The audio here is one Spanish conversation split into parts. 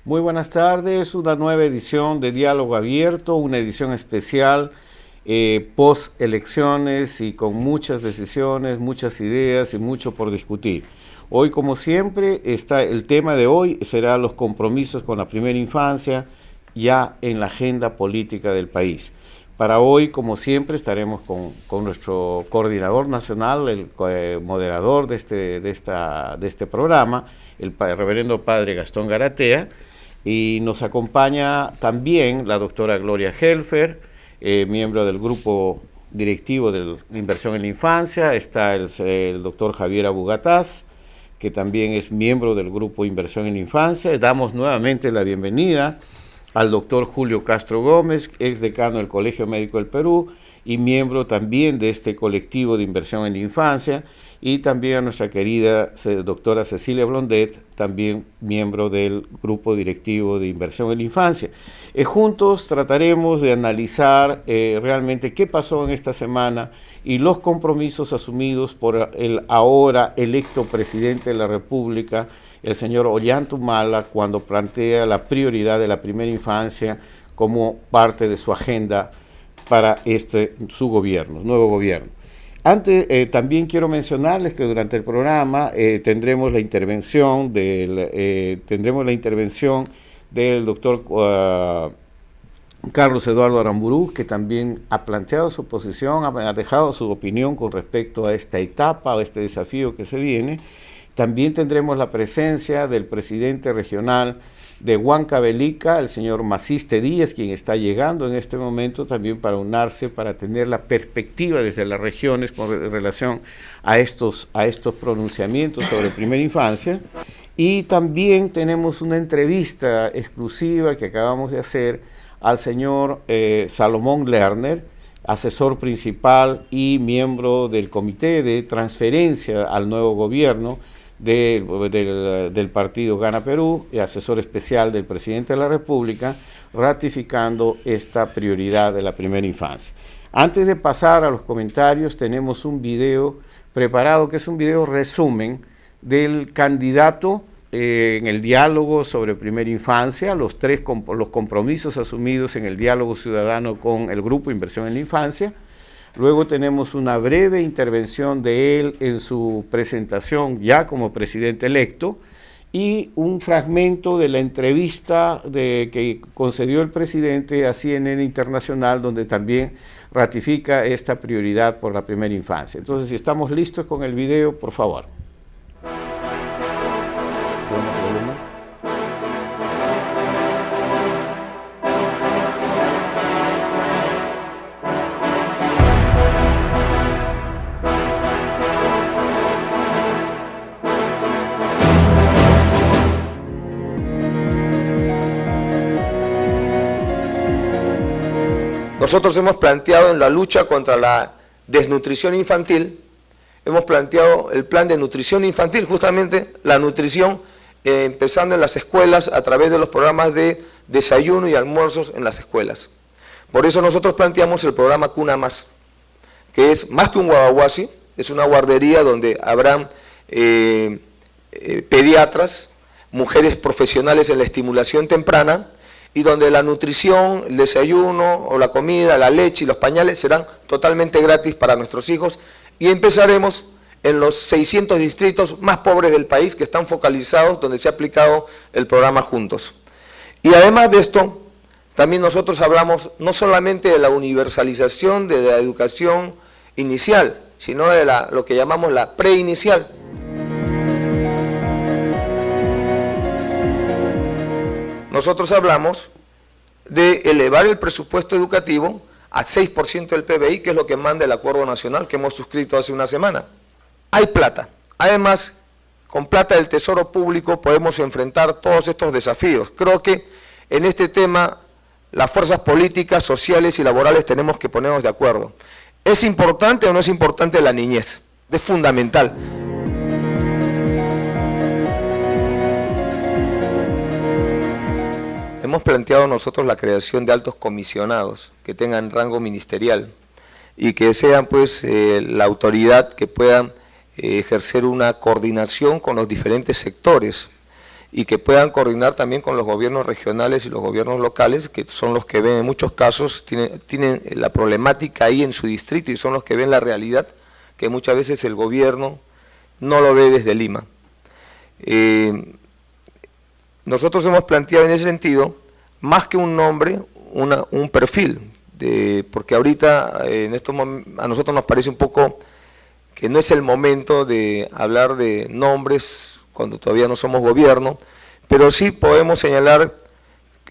Muy buenas tardes, una nueva edición de Diálogo Abierto, una edición especial post elecciones y con muchas decisiones, muchas ideas y mucho por discutir. Hoy, como siempre, el tema de hoy será los compromisos con la primera infancia ya en la agenda política del país. Para hoy, como siempre, estaremos con nuestro coordinador nacional, el moderador de este programa, el reverendo padre Gastón Garatea, y nos acompaña también la doctora Gloria Helfer, miembro del grupo directivo de Inversión en la Infancia. Está el doctor Javier Abugataz, que también es miembro del grupo Inversión en la Infancia. Damos nuevamente la bienvenida al doctor Julio Castro Gómez, ex decano del Colegio Médico del Perú y miembro también de este colectivo de Inversión en la Infancia, y también a nuestra querida doctora Cecilia Blondet, también miembro del grupo directivo de Inversión en la Infancia. Juntos trataremos de analizar realmente qué pasó en esta semana y los compromisos asumidos por el ahora electo presidente de la República, el señor Ollanta-Humala, cuando plantea la prioridad de la primera infancia como parte de su agenda para su gobierno, nuevo gobierno. Antes, también quiero mencionarles que durante el programa tendremos la intervención del doctor Carlos Eduardo Aramburú, que también ha planteado su posición, ha dejado su opinión con respecto a esta etapa, a este desafío que se viene. También tendremos la presencia del presidente regional de Huancavelica, el señor Maciste Díaz, quien está llegando en este momento también para unirse, para tener la perspectiva desde las regiones con relación a estos pronunciamientos sobre primera infancia. Y también tenemos una entrevista exclusiva que acabamos de hacer al señor Salomón Lerner, asesor principal y miembro del comité de transferencia al nuevo gobierno del partido Gana Perú, y asesor especial del presidente de la República, ratificando esta prioridad de la primera infancia. Antes de pasar a los comentarios, tenemos un video preparado, que es un video resumen del candidato en el diálogo sobre primera infancia, los compromisos asumidos en el diálogo ciudadano con el grupo Inversión en la Infancia. Luego tenemos una breve intervención de él en su presentación ya como presidente electo, y un fragmento de la entrevista que concedió el presidente a CNN Internacional, donde también ratifica esta prioridad por la primera infancia. Entonces, si estamos listos con el video, por favor. Nosotros hemos planteado en la lucha contra la desnutrición infantil, hemos planteado el plan de nutrición infantil, justamente la nutrición empezando en las escuelas a través de los programas de desayuno y almuerzos en las escuelas. Por eso nosotros planteamos el programa Cuna Más, que es más que un guaguaguasi, es una guardería donde habrán pediatras, mujeres profesionales en la estimulación temprana, y donde la nutrición, el desayuno o la comida, la leche y los pañales serán totalmente gratis para nuestros hijos, y empezaremos en los 600 distritos más pobres del país que están focalizados, donde se ha aplicado el programa Juntos. Y además de esto, también nosotros hablamos no solamente de la universalización de la educación inicial, sino de lo que llamamos la preinicial. Nosotros hablamos de elevar el presupuesto educativo a 6% del PBI, que es lo que manda el Acuerdo Nacional que hemos suscrito hace una semana. Hay plata. Además, con plata del Tesoro Público podemos enfrentar todos estos desafíos. Creo que en este tema las fuerzas políticas, sociales y laborales tenemos que ponernos de acuerdo. ¿Es importante o no es importante la niñez? Es fundamental. Hemos planteado nosotros la creación de altos comisionados que tengan rango ministerial y que sean pues la autoridad que puedan ejercer una coordinación con los diferentes sectores y que puedan coordinar también con los gobiernos regionales y los gobiernos locales, que son los que ven en muchos casos, tienen la problemática ahí en su distrito y son los que ven la realidad, que muchas veces el gobierno no lo ve desde Lima. Nosotros hemos planteado en ese sentido, más que un nombre, un perfil, porque ahorita a nosotros nos parece un poco que no es el momento de hablar de nombres cuando todavía no somos gobierno, pero sí podemos señalar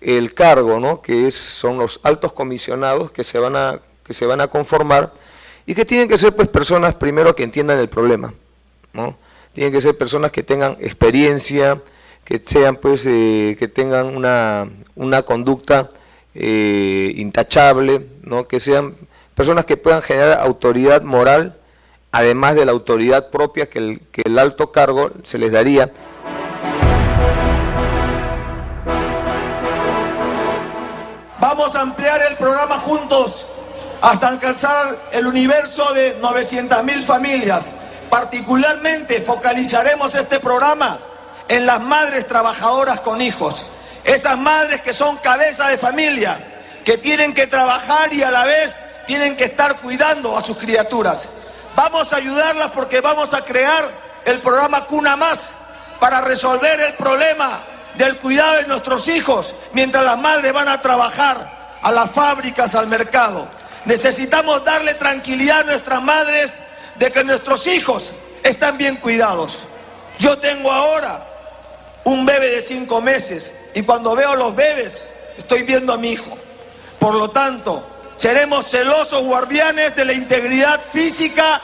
el cargo, ¿no?, son los altos comisionados que se van a conformar y que tienen que ser pues personas primero que entiendan el problema, ¿no? Tienen que ser personas que tengan experiencia, que sean pues que tengan una conducta intachable, ¿no?, que sean personas que puedan generar autoridad moral, además de la autoridad propia que el alto cargo se les daría. Vamos a ampliar el programa juntos hasta alcanzar el universo de 900.000 familias. Particularmente focalizaremos este programa en las madres trabajadoras con hijos, esas madres que son cabeza de familia, que tienen que trabajar y a la vez tienen que estar cuidando a sus criaturas. Vamos a ayudarlas porque vamos a crear el programa Cuna Más para resolver el problema del cuidado de nuestros hijos mientras las madres van a trabajar a las fábricas, al mercado. Necesitamos darle tranquilidad a nuestras madres de que nuestros hijos están bien cuidados. Yo tengo ahora un bebé de 5 meses y cuando veo los bebés estoy viendo a mi hijo. Por lo tanto, seremos celosos guardianes de la integridad física,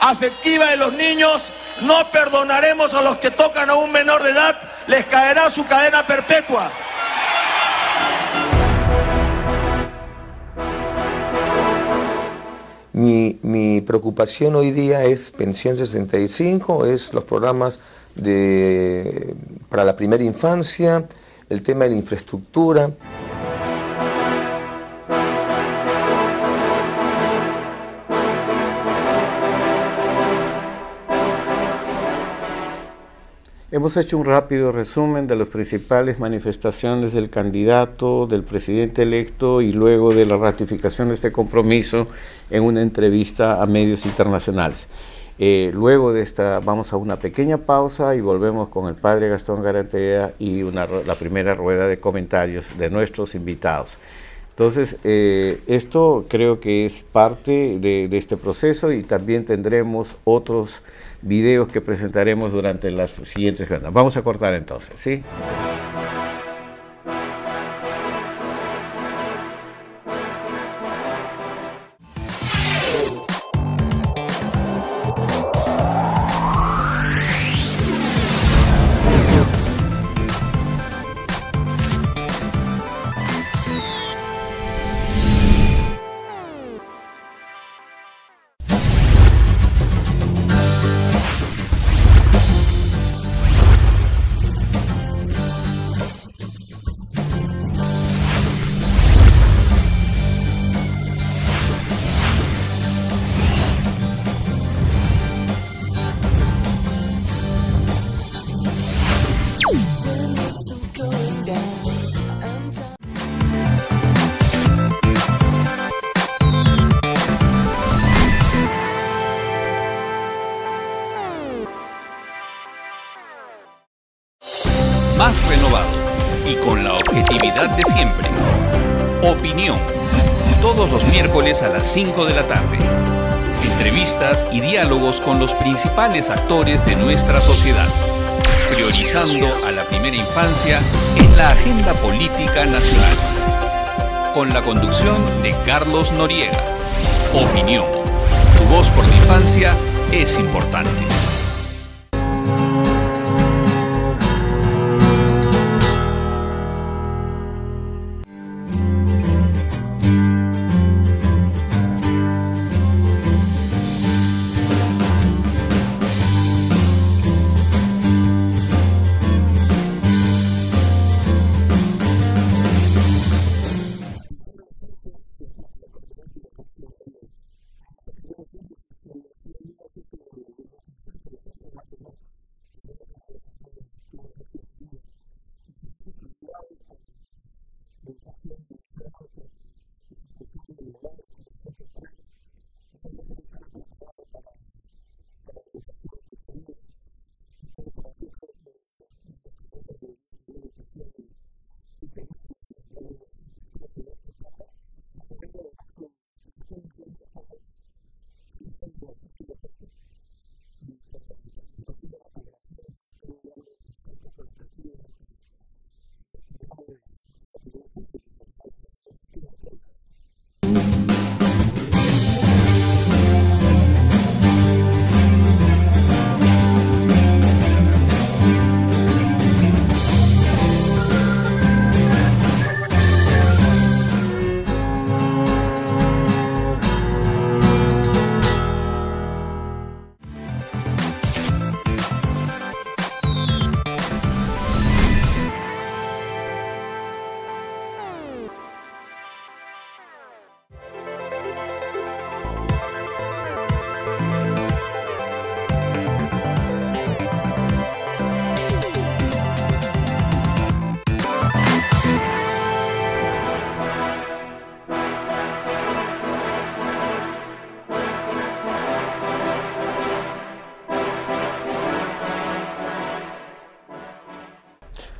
afectiva de los niños. No perdonaremos a los que tocan a un menor de edad, les caerá su cadena perpetua. Mi preocupación hoy día es Pensión 65, es los programas para la primera infancia, el tema de la infraestructura. Hemos hecho un rápido resumen de las principales manifestaciones del candidato, del presidente electo y luego de la ratificación de este compromiso en una entrevista a medios internacionales. Luego de esta vamos a una pequeña pausa y volvemos con el padre Gastón Garantea y la primera rueda de comentarios de nuestros invitados. Entonces, esto creo que es parte de este proceso y también tendremos otros videos que presentaremos durante las siguientes semanas. Vamos a cortar entonces, ¿sí? Más renovado y con la objetividad de siempre. Opinión. Todos los miércoles a las 5 de la tarde. Entrevistas y diálogos con los principales actores de nuestra sociedad. Priorizando a la primera infancia en la agenda política nacional. Con la conducción de Carlos Noriega. Opinión. Tu voz por la infancia es importante.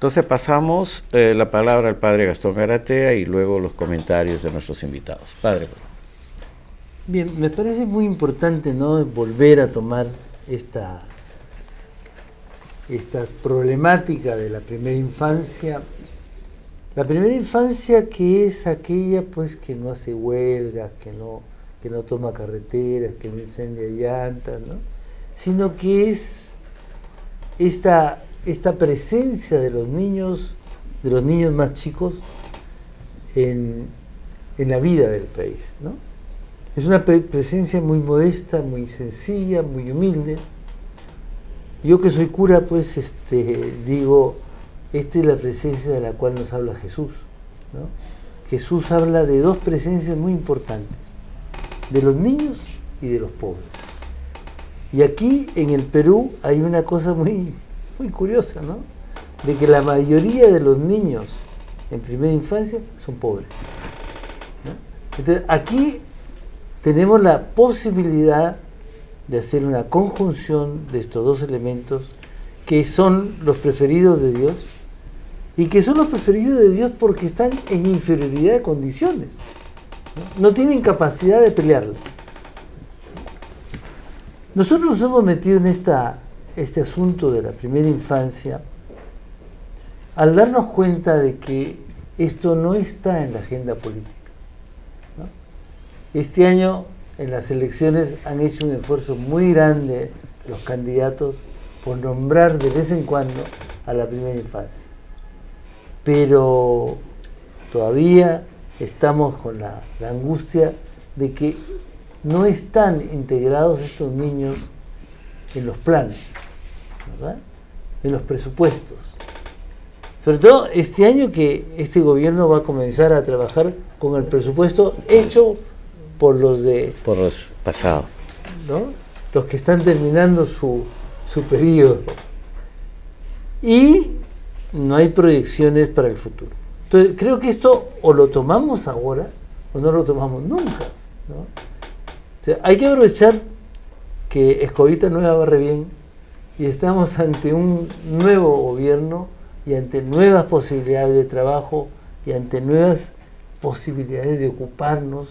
Entonces pasamos la palabra al padre Gastón Garatea y luego los comentarios de nuestros invitados. Padre. Bien, me parece muy importante, ¿no?, volver a tomar esta problemática de la primera infancia. La primera infancia, que es aquella pues que no hace huelgas, que no toma carreteras, que no incendia llantas, ¿no?, sino que es esta presencia de los niños más chicos en la vida del país, ¿no? Es una presencia muy modesta, muy sencilla, muy humilde. Yo, que soy cura, pues digo, esta es la presencia de la cual nos habla Jesús, ¿no? Jesús habla de dos presencias muy importantes, de los niños y de los pobres. Y aquí en el Perú hay una cosa muy, muy curiosa, ¿no?, de que la mayoría de los niños en primera infancia son pobres, ¿no? Entonces aquí tenemos la posibilidad de hacer una conjunción de estos dos elementos que son los preferidos de Dios, y que son los preferidos de Dios porque están en inferioridad de condiciones, no tienen capacidad de pelearla. Nosotros nos hemos metido en este asunto de la primera infancia al darnos cuenta de que esto no está en la agenda política, ¿no? Este año en las elecciones han hecho un esfuerzo muy grande los candidatos por nombrar de vez en cuando a la primera infancia, pero todavía estamos con la angustia de que no están integrados estos niños en los planes, ¿verdad?, en los presupuestos. Sobre todo este año, que este gobierno va a comenzar a trabajar con el presupuesto hecho por los pasados, ¿no?, los que están terminando su periodo. Y no hay proyecciones para el futuro. Entonces, creo que esto o lo tomamos ahora o no lo tomamos nunca, ¿no? O sea, hay que aprovechar que Escobita Nueva barre bien y estamos ante un nuevo gobierno y ante nuevas posibilidades de trabajo y ante nuevas posibilidades de ocuparnos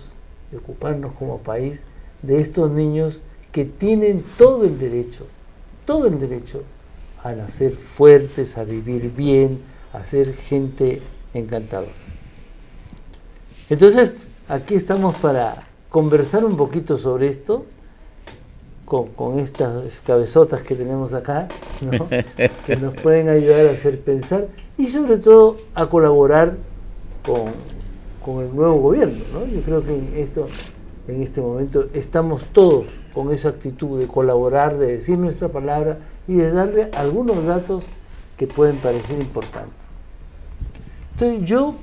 como país de estos niños que tienen todo el derecho a nacer fuertes, a vivir bien, a ser gente encantadora. Entonces, aquí estamos para conversar un poquito sobre esto, con estas cabezotas que tenemos acá, ¿no?, que nos pueden ayudar a hacer pensar y sobre todo a colaborar con el nuevo gobierno, ¿no? Yo creo que en este momento estamos todos con esa actitud de colaborar, de decir nuestra palabra y de darle algunos datos que pueden parecer importantes. Entonces yo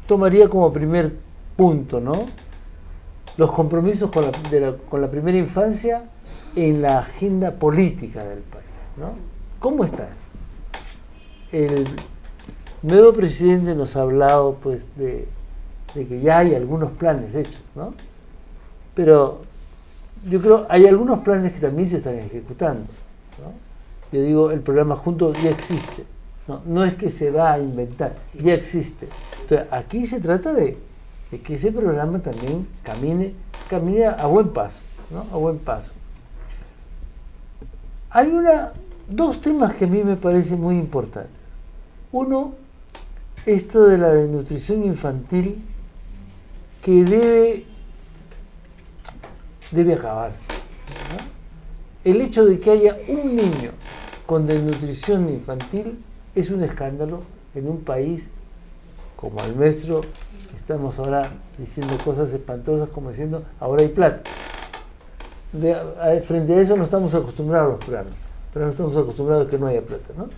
tomaría como primer punto, ¿no?, los compromisos con la primera infancia en la agenda política del país, ¿no? ¿Cómo está eso? El nuevo presidente nos ha hablado pues de que ya hay algunos planes hechos, ¿no? Pero yo creo hay algunos planes que también se están ejecutando, ¿no? Yo digo, el programa Juntos ya existe, no es que se va a inventar, ya existe. Entonces, aquí se trata de que ese programa también camine a buen paso, ¿no?, a buen paso. Hay dos temas que a mí me parecen muy importantes. Uno, esto de la desnutrición infantil, que debe acabarse, ¿no? El hecho de que haya un niño con desnutrición infantil es un escándalo en un país como el nuestro. Estamos ahora diciendo cosas espantosas como diciendo, ahora hay plata. Frente a eso no estamos acostumbrados a los programas, pero no estamos acostumbrados a que no haya plata, ¿no?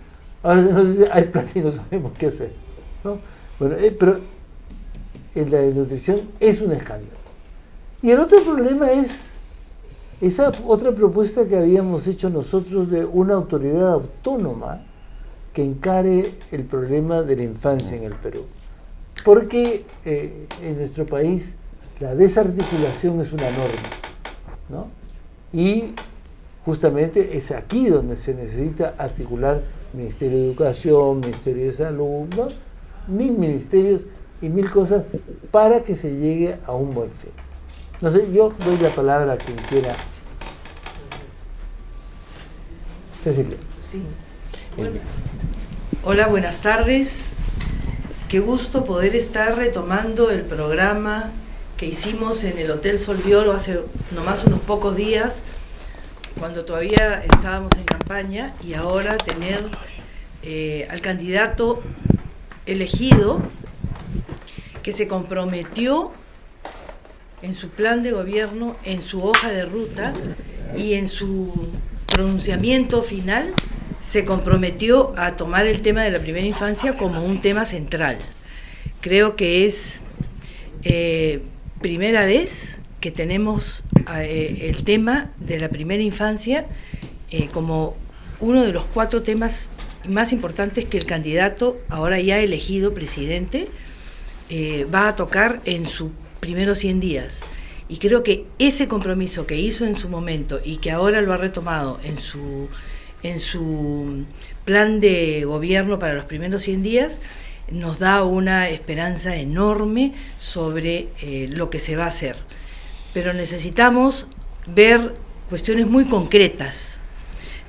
Ahora se nos dice, hay plata y no sabemos qué hacer, ¿no? Bueno, pero en la desnutrición es un escándalo. Y el otro problema es esa otra propuesta que habíamos hecho nosotros de una autoridad autónoma que encare el problema de la infancia en el Perú. Porque en nuestro país la desarticulación es una norma, ¿no? Y justamente es aquí donde se necesita articular Ministerio de Educación, Ministerio de Salud, ¿no? 1000 ministerios y 1000 cosas para que se llegue a un buen fin. No sé, yo doy la palabra a quien quiera. Cecilia. Sí. Bueno. Hola, buenas tardes. Qué gusto poder estar retomando el programa que hicimos en el Hotel Sol de Oro hace nomás unos pocos días, cuando todavía estábamos en campaña, y ahora tener al candidato elegido que se comprometió en su plan de gobierno, en su hoja de ruta y en su pronunciamiento final, se comprometió a tomar el tema de la primera infancia como un tema central. Creo que es primera vez que tenemos el tema de la primera infancia como uno de los 4 temas más importantes que el candidato, ahora ya elegido presidente, va a tocar en sus primeros 100 días. Y creo que ese compromiso que hizo en su momento y que ahora lo ha retomado en su plan de gobierno para los primeros 100 días, nos da una esperanza enorme sobre lo que se va a hacer. Pero necesitamos ver cuestiones muy concretas.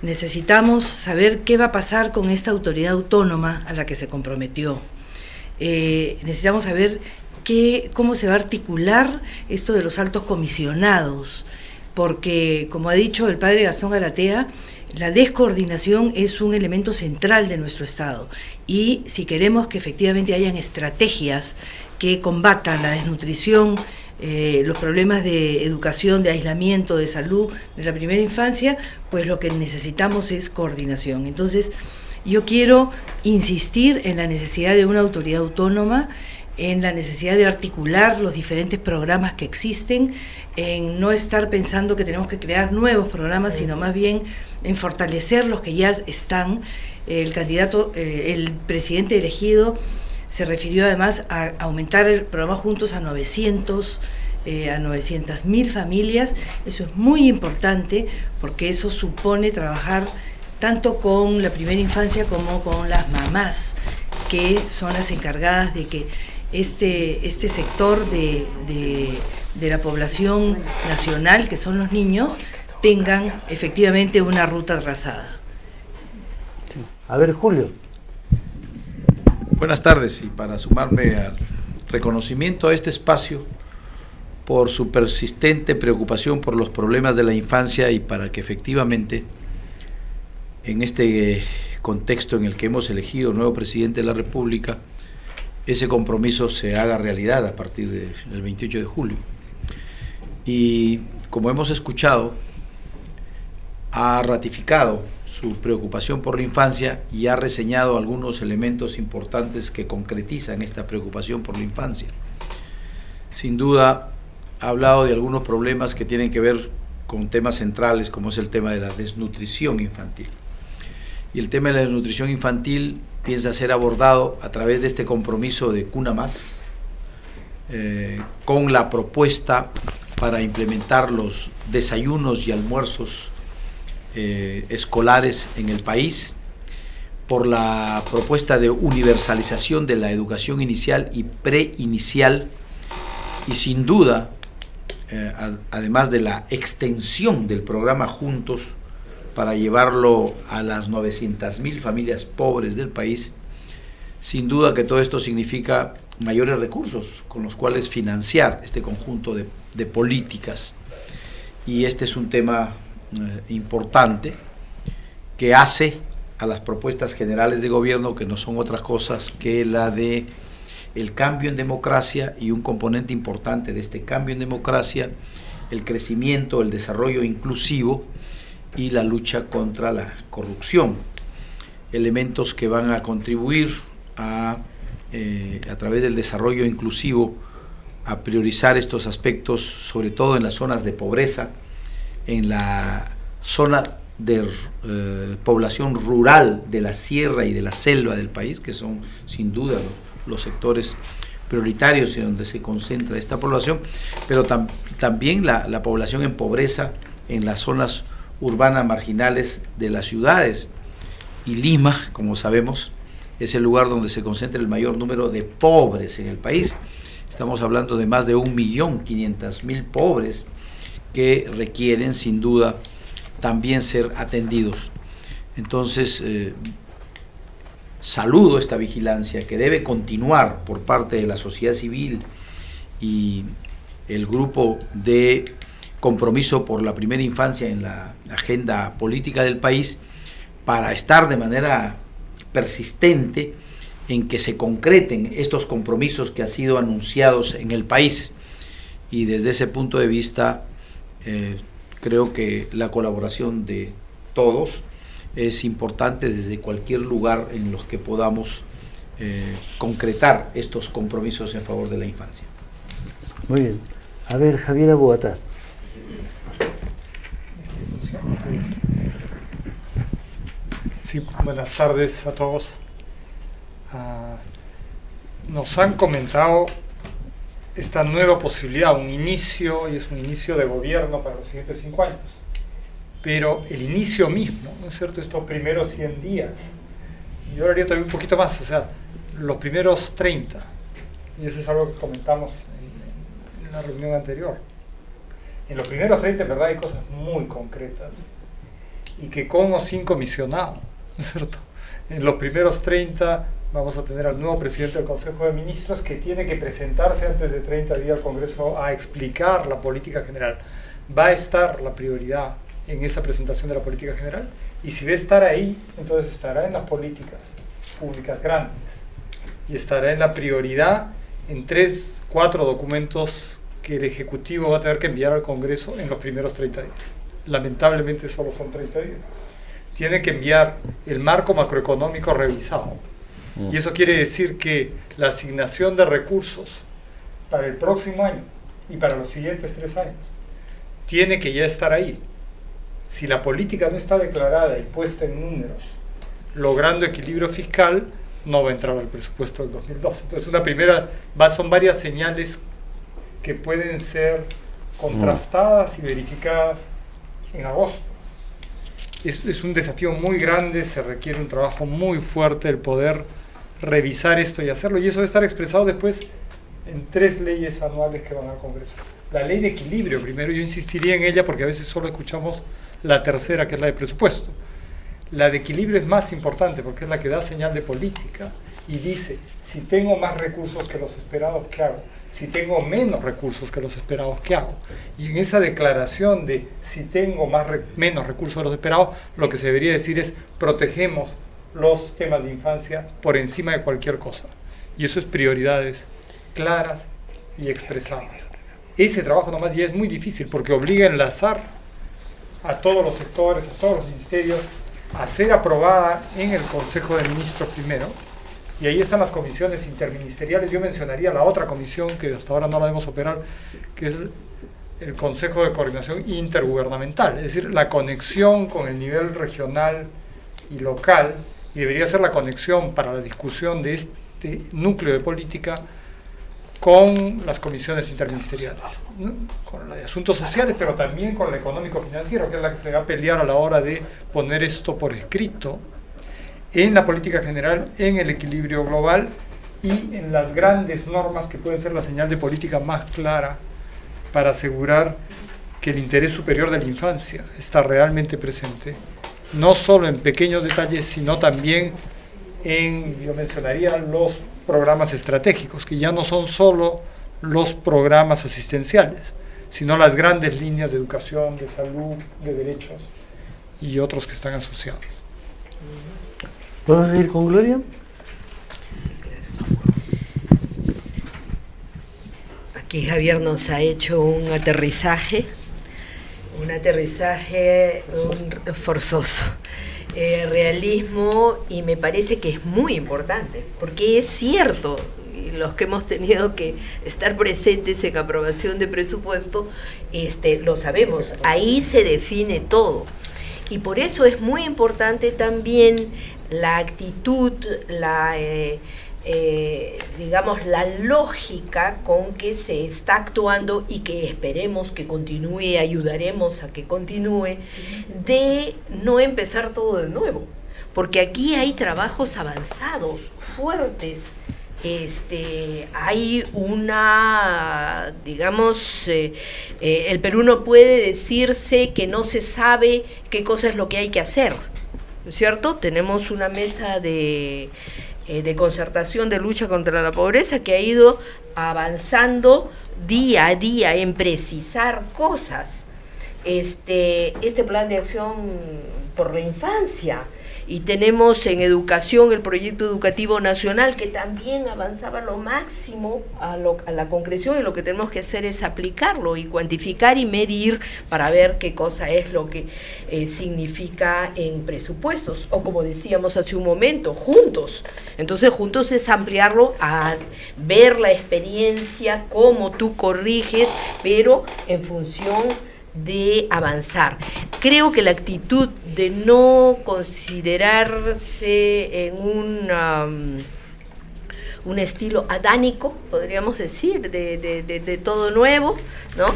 Necesitamos saber qué va a pasar con esta autoridad autónoma a la que se comprometió. Necesitamos saber cómo se va a articular esto de los altos comisionados, porque, como ha dicho el padre Gastón Garatea, la descoordinación es un elemento central de nuestro Estado, y si queremos que efectivamente hayan estrategias que combatan la desnutrición, los problemas de educación, de aislamiento, de salud de la primera infancia, pues lo que necesitamos es coordinación. Entonces, yo quiero insistir en la necesidad de una autoridad autónoma, en la necesidad de articular los diferentes programas que existen, en no estar pensando que tenemos que crear nuevos programas, sino más bien en fortalecer los que ya están. El candidato, el presidente elegido, se refirió además a aumentar el programa Juntos a 900.000 familias. Eso es muy importante, porque eso supone trabajar tanto con la primera infancia como con las mamás, que son las encargadas de que este sector de la población nacional, que son los niños, tengan efectivamente una ruta trazada. A ver, Julio. Buenas tardes, y para sumarme al reconocimiento a este espacio por su persistente preocupación por los problemas de la infancia, y para que efectivamente en este contexto en el que hemos elegido nuevo presidente de la República, ese compromiso se haga realidad a partir del 28 de julio. Y como hemos escuchado, ha ratificado su preocupación por la infancia y ha reseñado algunos elementos importantes que concretizan esta preocupación por la infancia. Sin duda, ha hablado de algunos problemas que tienen que ver con temas centrales, como es el tema de la desnutrición infantil. Y el tema de la desnutrición infantil piensa ser abordado a través de este compromiso de Cuna Más, con la propuesta para implementar los desayunos y almuerzos escolares en el país, por la propuesta de universalización de la educación inicial y preinicial, y sin duda, además de la extensión del programa Juntos para llevarlo a las 900.000 familias pobres del país. Sin duda que todo esto significa mayores recursos con los cuales financiar este conjunto de políticas, y este es un tema importante que hace a las propuestas generales de gobierno, que no son otras cosas que la de el cambio en democracia, y un componente importante de este cambio en democracia, el crecimiento, el desarrollo inclusivo y la lucha contra la corrupción, elementos que van a contribuir a través del desarrollo inclusivo a priorizar estos aspectos, sobre todo en las zonas de pobreza, en la zona de población rural de la sierra y de la selva del país, que son sin duda los sectores prioritarios y donde se concentra esta población, pero también la población en pobreza en las zonas urbanas marginales de las ciudades. Y Lima, como sabemos, es el lugar donde se concentra el mayor número de pobres en el país. Estamos hablando de más de 1.500.000 pobres que requieren, sin duda, también ser atendidos. Entonces, saludo esta vigilancia que debe continuar por parte de la sociedad civil y el grupo de compromiso por la primera infancia en la agenda política del país, para estar de manera persistente en que se concreten estos compromisos que han sido anunciados en el país. Y desde ese punto de vista, creo que la colaboración de todos es importante desde cualquier lugar en los que podamos concretar estos compromisos en favor de la infancia. Muy bien. A ver, Javier Bogotá. Sí, buenas tardes a todos. Nos han comentado esta nueva posibilidad, un inicio, y es un inicio de gobierno para los siguientes 5 años. Pero el inicio mismo, ¿no es cierto?, estos primeros 100 días, yo hablaría también un poquito más, o sea, los primeros 30, y eso es algo que comentamos en la reunión anterior. En los primeros 30, en verdad, hay cosas muy concretas, y que con o sin comisionado, ¿no es cierto? En los primeros 30 vamos a tener al nuevo presidente del Consejo de Ministros, que tiene que presentarse antes de 30 días al Congreso a explicar la política general. Va a estar la prioridad en esa presentación de la política general, y si va a estar ahí, entonces estará en las políticas públicas grandes, y estará en la prioridad en 3, 4 documentos que el Ejecutivo va a tener que enviar al Congreso en los primeros 30 días. Lamentablemente solo son 30 días. Tiene que enviar el marco macroeconómico revisado, y eso quiere decir que la asignación de recursos para el próximo año y para los siguientes 3 años tiene que ya estar ahí. Si la política no está declarada y puesta en números, logrando equilibrio fiscal, no va a entrar al presupuesto del 2012. Entonces, son varias señales que pueden ser contrastadas y verificadas en agosto. Es un desafío muy grande, se requiere un trabajo muy fuerte el poder revisar esto y hacerlo, y eso debe estar expresado después en 3 leyes anuales que van al Congreso. La ley de equilibrio, primero, yo insistiría en ella porque a veces solo escuchamos la tercera, que es la de presupuesto. La de equilibrio es más importante porque es la que da señal de política y dice, si tengo más recursos que los esperados, ¿qué hago? Si tengo menos recursos que los esperados, ¿qué hago? Y en esa declaración de si tengo menos recursos que los esperados, lo que se debería decir es protegemos los temas de infancia por encima de cualquier cosa. Y eso es prioridades claras y expresadas. Ese trabajo nomás ya es muy difícil porque obliga a enlazar a todos los sectores, a todos los ministerios, a ser aprobada en el Consejo de Ministros primero, y ahí están las comisiones interministeriales. Yo mencionaría la otra comisión que hasta ahora no la debemos operar, que es el Consejo de Coordinación Intergubernamental, es decir, la conexión con el nivel regional y local, y debería ser la conexión para la discusión de este núcleo de política con las comisiones interministeriales, ¿no? Con la de asuntos sociales, pero también con la económico-financiera, que es la que se va a pelear a la hora de poner esto por escrito en la política general, en el equilibrio global y en las grandes normas que pueden ser la señal de política más clara para asegurar que el interés superior de la infancia está realmente presente, no solo en pequeños detalles, sino también yo mencionaría los programas estratégicos, que ya no son solo los programas asistenciales, sino las grandes líneas de educación, de salud, de derechos y otros que están asociados. ¿Podemos seguir con Gloria? Aquí Javier nos ha hecho un aterrizaje forzoso. Realismo, y me parece que es muy importante, porque es cierto, los que hemos tenido que estar presentes en aprobación de presupuesto, lo sabemos, ahí se define todo, y por eso es muy importante también la actitud, digamos, la lógica con que se está actuando y que esperemos que continúe, ayudaremos a que continúe, de no empezar todo de nuevo, porque aquí hay trabajos avanzados, fuertes. Hay una, digamos, el Perú no puede decirse que no se sabe qué cosa es lo que hay que hacer, ¿no es cierto? Tenemos una mesa de concertación de lucha contra la pobreza que ha ido avanzando día a día en precisar cosas. Este plan de acción por la infancia, y tenemos en educación el proyecto educativo nacional que también avanzaba lo máximo a la concreción, y lo que tenemos que hacer es aplicarlo y cuantificar y medir para ver qué cosa es lo que significa en presupuestos, o como decíamos hace un momento, juntos. Entonces juntos es ampliarlo a ver la experiencia, cómo tú corriges, pero en función de avanzar. Creo que la actitud de no considerarse en un estilo adánico, podríamos decir, de todo nuevo, ¿no?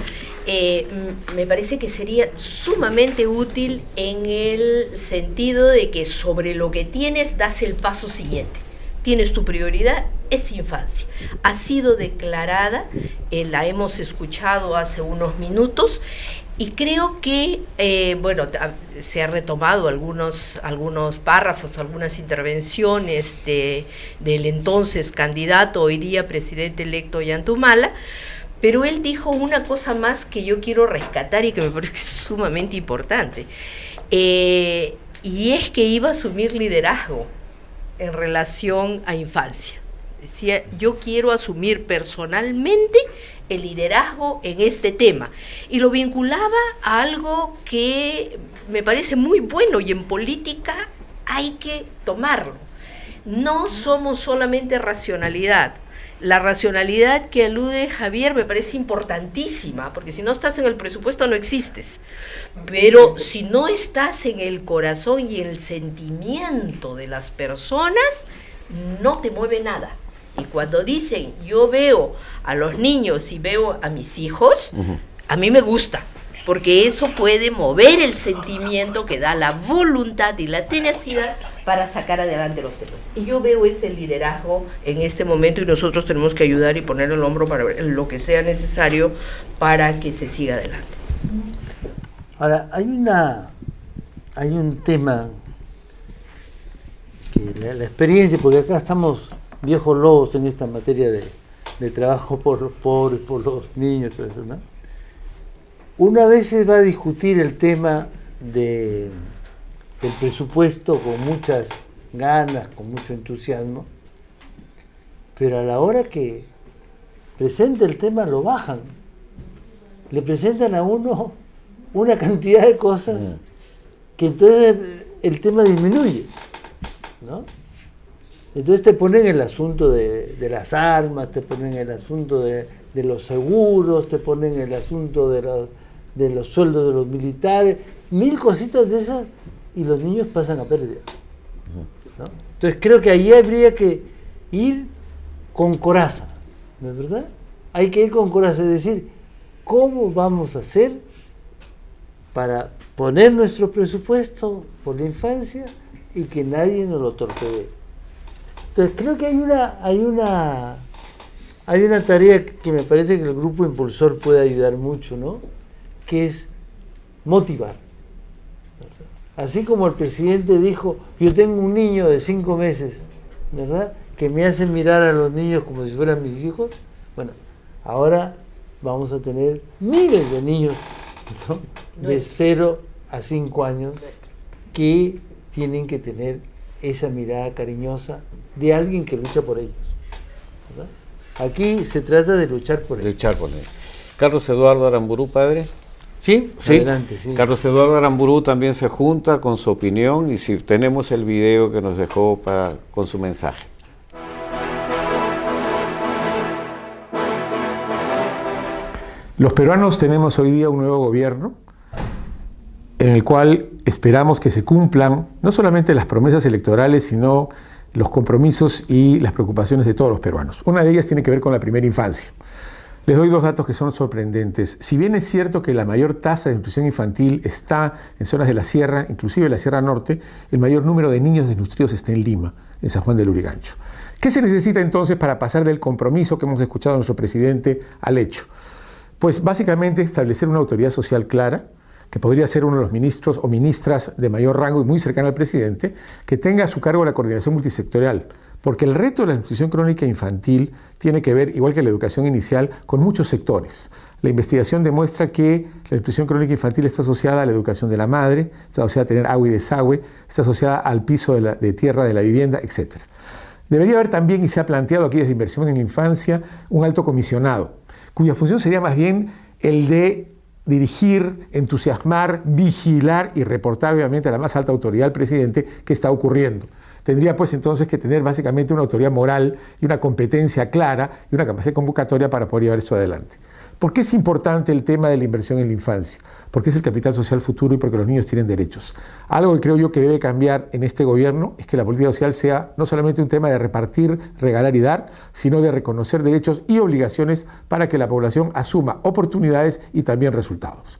Me parece que sería sumamente útil en el sentido de que sobre lo que tienes das el paso siguiente. Tienes tu prioridad, es infancia. Ha sido declarada, la hemos escuchado hace unos minutos, y creo que, se ha retomado algunos párrafos, algunas intervenciones del entonces candidato, hoy día presidente electo Ollantumala, pero él dijo una cosa más que yo quiero rescatar y que me parece sumamente importante, y es que iba a asumir liderazgo en relación a infancia. Decía, yo quiero asumir personalmente el liderazgo en este tema, y lo vinculaba a algo que me parece muy bueno, y en política hay que tomarlo. No somos solamente racionalidad. La racionalidad que alude Javier me parece importantísima, porque si no estás en el presupuesto no existes, pero si no estás en el corazón y el sentimiento de las personas, no te mueve nada. Y cuando dicen, yo veo a los niños y veo a mis hijos, a mí me gusta, porque eso puede mover el sentimiento que da la voluntad y la tenacidad para sacar adelante los temas. Y yo veo ese liderazgo en este momento, y nosotros tenemos que ayudar y poner el hombro para ver lo que sea necesario para que se siga adelante. Ahora, hay un tema que la experiencia, porque acá estamos viejos lobos en esta materia de trabajo por los pobres, por los niños, todo eso, ¿no? Una vez se va a discutir el tema del presupuesto con muchas ganas, con mucho entusiasmo, pero a la hora que presenta el tema lo bajan. Le presentan a uno una cantidad de cosas que entonces el tema disminuye, ¿no? Entonces te ponen el asunto de las armas, te ponen el asunto de los seguros, te ponen el asunto de los sueldos de los militares, 1000 cositas de esas, y los niños pasan a pérdida, ¿no? Entonces creo que ahí habría que ir con coraza, ¿no es verdad? Hay que ir con coraza, es decir, ¿cómo vamos a hacer para poner nuestro presupuesto por la infancia y que nadie nos lo torpedee? Entonces creo que hay una tarea que me parece que el grupo impulsor puede ayudar mucho, ¿no? Que es motivar. Así como el presidente dijo, yo tengo un niño de 5 meses, ¿verdad?, que me hace mirar a los niños como si fueran mis hijos. Bueno, ahora vamos a tener miles de niños, ¿no?, de 0 a 5 años que tienen que tener esa mirada cariñosa de alguien que lucha por ellos, ¿verdad? Aquí se trata de luchar por ellos. Carlos Eduardo Aramburú, padre. Sí, adelante. Sí. Carlos Eduardo Aramburú también se junta con su opinión, y si tenemos el video que nos dejó con su mensaje. Los peruanos tenemos hoy día un nuevo gobierno en el cual esperamos que se cumplan no solamente las promesas electorales, sino los compromisos y las preocupaciones de todos los peruanos. Una de ellas tiene que ver con la primera infancia. Les doy 2 datos que son sorprendentes. Si bien es cierto que la mayor tasa de desnutrición infantil está en zonas de la sierra, inclusive la Sierra Norte, el mayor número de niños desnutridos está en Lima, en San Juan del Lurigancho. ¿Qué se necesita entonces para pasar del compromiso que hemos escuchado a nuestro presidente al hecho? Pues básicamente establecer una autoridad social clara, que podría ser uno de los ministros o ministras de mayor rango y muy cercano al presidente, que tenga a su cargo la coordinación multisectorial, porque el reto de la nutrición crónica infantil tiene que ver, igual que la educación inicial, con muchos sectores. La investigación demuestra que la nutrición crónica infantil está asociada a la educación de la madre, está asociada a tener agua y desagüe, está asociada al piso de tierra de la vivienda, etc. Debería haber también, y se ha planteado aquí desde Inversión en la Infancia, un alto comisionado, cuya función sería más bien el de dirigir, entusiasmar, vigilar y reportar obviamente a la más alta autoridad, al presidente, qué está ocurriendo. Tendría pues entonces que tener básicamente una autoridad moral y una competencia clara y una capacidad convocatoria para poder llevar esto adelante. ¿Por qué es importante el tema de la inversión en la infancia? Porque es el capital social futuro y porque los niños tienen derechos. Algo que creo yo que debe cambiar en este gobierno es que la política social sea no solamente un tema de repartir, regalar y dar, sino de reconocer derechos y obligaciones para que la población asuma oportunidades y también resultados.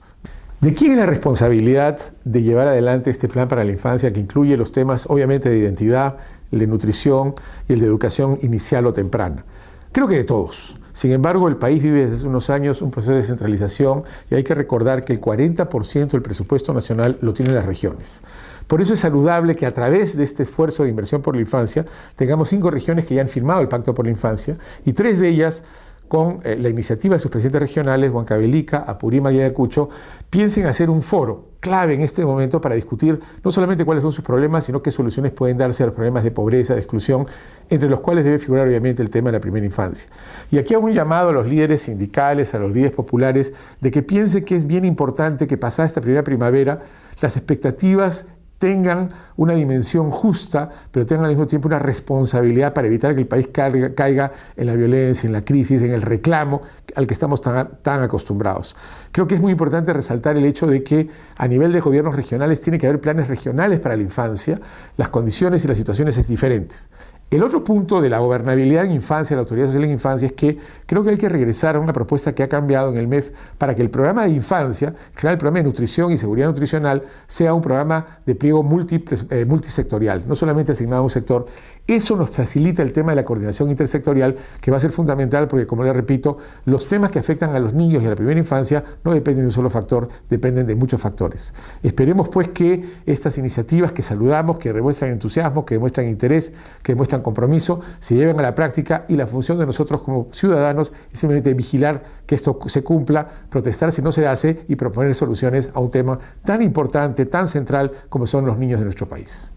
¿De quién es la responsabilidad de llevar adelante este plan para la infancia que incluye los temas obviamente de identidad, el de nutrición y el de educación inicial o temprana? Creo que de todos. Sin embargo, el país vive desde hace unos años un proceso de descentralización y hay que recordar que el 40% del presupuesto nacional lo tienen las regiones. Por eso es saludable que a través de este esfuerzo de inversión por la infancia tengamos 5 regiones que ya han firmado el Pacto por la Infancia y 3 de ellas con la iniciativa de sus presidentes regionales, Huancavelica, Apurímac y Ayacucho, piensen hacer un foro clave en este momento para discutir no solamente cuáles son sus problemas, sino qué soluciones pueden darse a los problemas de pobreza, de exclusión, entre los cuales debe figurar obviamente el tema de la primera infancia. Y aquí hago un llamado a los líderes sindicales, a los líderes populares, de que piensen que es bien importante que pasada esta primera primavera, las expectativas tengan una dimensión justa, pero tengan al mismo tiempo una responsabilidad para evitar que el país caiga en la violencia, en la crisis, en el reclamo al que estamos tan acostumbrados. Creo que es muy importante resaltar el hecho de que a nivel de gobiernos regionales tiene que haber planes regionales para la infancia, las condiciones y las situaciones es diferentes. El otro punto de la gobernabilidad en infancia, la autoridad social en infancia, es que creo que hay que regresar a una propuesta que ha cambiado en el MEF para que el programa de infancia, en general el programa de nutrición y seguridad nutricional, sea un programa de pliego multisectorial, no solamente asignado a un sector. Eso nos facilita el tema de la coordinación intersectorial, que va a ser fundamental porque, como les repito, los temas que afectan a los niños y a la primera infancia no dependen de un solo factor, dependen de muchos factores. Esperemos pues que estas iniciativas que saludamos, que demuestran entusiasmo, que demuestran interés, que demuestran compromiso, se lleven a la práctica y la función de nosotros como ciudadanos es simplemente vigilar que esto se cumpla, protestar si no se hace y proponer soluciones a un tema tan importante, tan central como son los niños de nuestro país.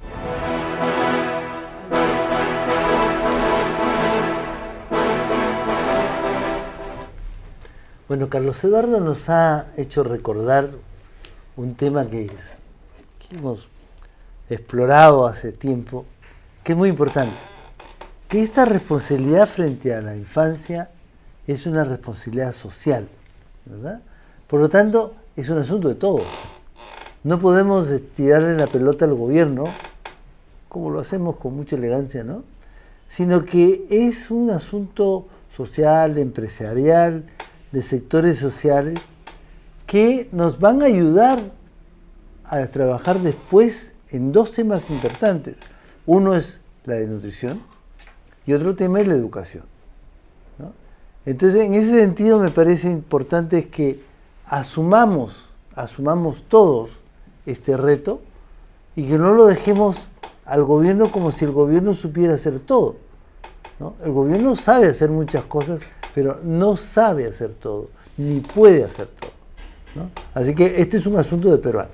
Bueno, Carlos Eduardo nos ha hecho recordar un tema que hemos explorado hace tiempo, que es muy importante, que esta responsabilidad frente a la infancia es una responsabilidad social, ¿verdad? Por lo tanto, es un asunto de todos. No podemos tirarle la pelota al gobierno, como lo hacemos con mucha elegancia, ¿no? Sino que es un asunto social, empresarial, de sectores sociales que nos van a ayudar a trabajar después en 2 temas importantes. Uno es la de nutrición y otro tema es la educación, ¿no? Entonces, en ese sentido me parece importante que asumamos todos este reto y que no lo dejemos al gobierno como si el gobierno supiera hacer todo, ¿no? El gobierno sabe hacer muchas cosas, pero no sabe hacer todo, ni puede hacer todo, ¿no? Así que este es un asunto de peruanos.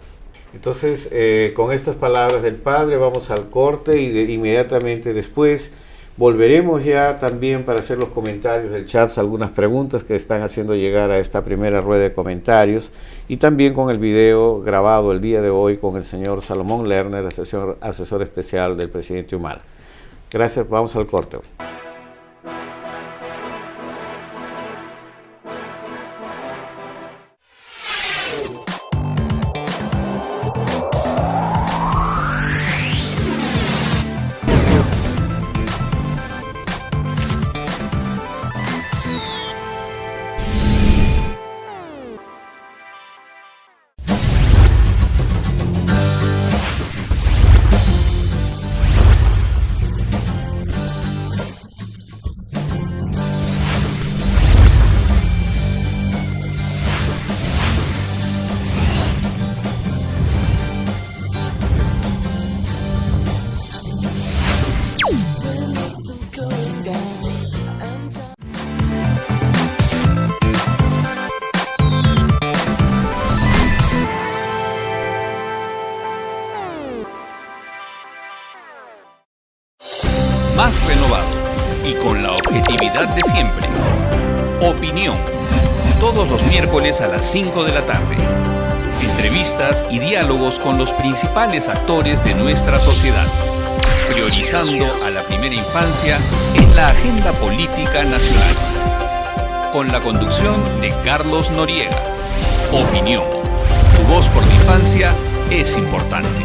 Entonces, con estas palabras del padre vamos al corte y inmediatamente después volveremos ya también para hacer los comentarios del chat, algunas preguntas que están haciendo llegar a esta primera rueda de comentarios y también con el video grabado el día de hoy con el señor Salomón Lerner, asesor especial del presidente Humala. Gracias, vamos al corte. Todos los miércoles a las 5 de la tarde. Entrevistas y diálogos con los principales actores de nuestra sociedad. Priorizando a la primera infancia en la agenda política nacional. Con la conducción de Carlos Noriega. Opinión. Tu voz por la infancia es importante.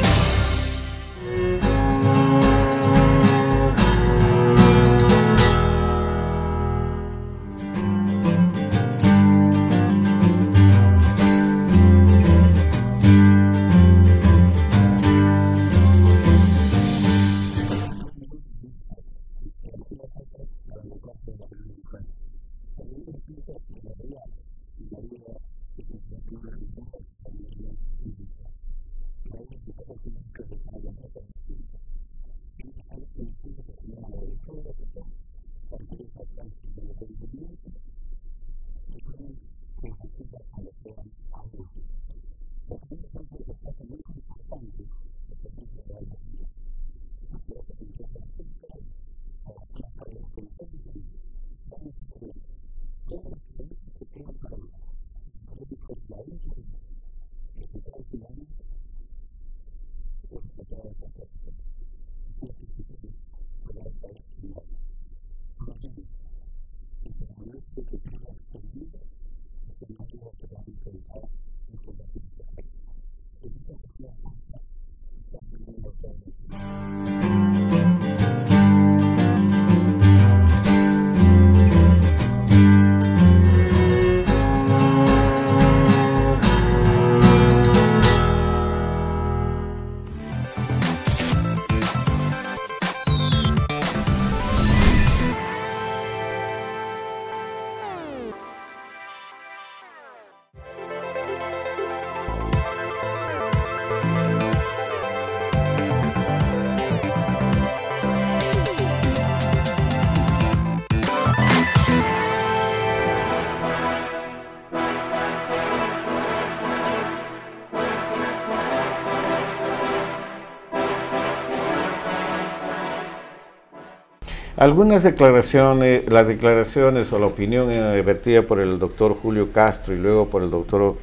Algunas declaraciones, las declaraciones o la opinión vertida por el doctor Julio Castro y luego por el doctor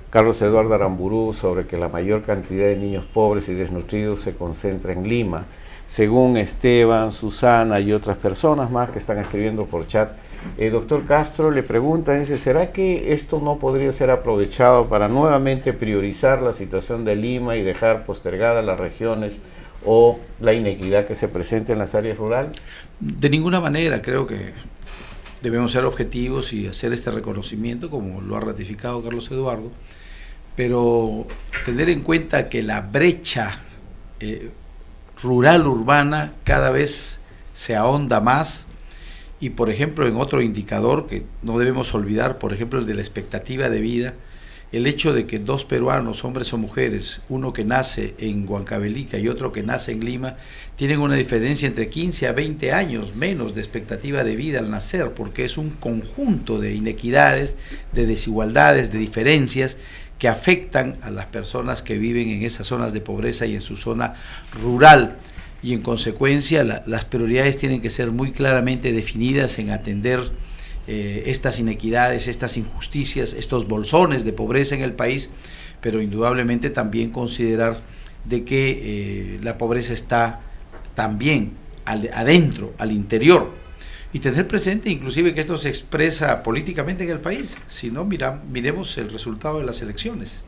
Carlos Eduardo Aramburú sobre que la mayor cantidad de niños pobres y desnutridos se concentra en Lima, según Esteban, Susana y otras personas más que están escribiendo por chat. Doctor Castro le pregunta, dice, ¿será que esto no podría ser aprovechado para nuevamente priorizar la situación de Lima y dejar postergadas las regiones o la inequidad que se presenta en las áreas rurales? De ninguna manera. Creo que debemos ser objetivos y hacer este reconocimiento, como lo ha ratificado Carlos Eduardo, pero tener en cuenta que la brecha rural-urbana cada vez se ahonda más, y por ejemplo en otro indicador que no debemos olvidar, por ejemplo el de la expectativa de vida, el hecho de que dos peruanos, hombres o mujeres, uno que nace en Huancavelica y otro que nace en Lima, tienen una diferencia entre 15 a 20 años menos de expectativa de vida al nacer, porque es un conjunto de inequidades, de desigualdades, de diferencias que afectan a las personas que viven en esas zonas de pobreza y en su zona rural, y en consecuencia las prioridades tienen que ser muy claramente definidas en atender estas inequidades, estas injusticias, estos bolsones de pobreza en el país, pero indudablemente también considerar de que la pobreza está también adentro, al interior, y tener presente inclusive que esto se expresa políticamente en el país. Si no, miremos el resultado de las elecciones.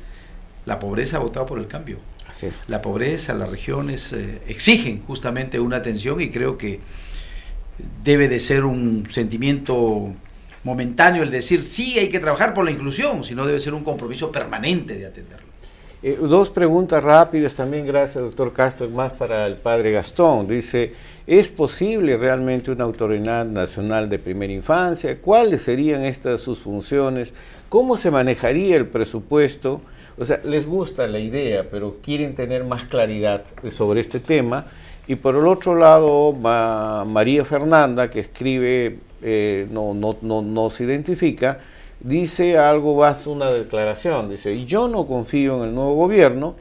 La pobreza ha votado por el cambio. Así es. La pobreza, las regiones exigen justamente una atención, y creo que debe de ser un sentimiento momentáneo el decir sí hay que trabajar por la inclusión, sino debe ser un compromiso permanente de atenderlo. Dos preguntas rápidas también, gracias doctor Castro, más para el padre Gastón. Dice, ¿es posible realmente una autoridad nacional de primera infancia? ¿Cuáles serían sus funciones? ¿Cómo se manejaría el presupuesto? O sea, les gusta la idea, pero quieren tener más claridad sobre este tema. Y por el otro lado, María Fernanda, que escribe, no se identifica, dice algo, hace una declaración, dice, yo no confío en el nuevo gobierno,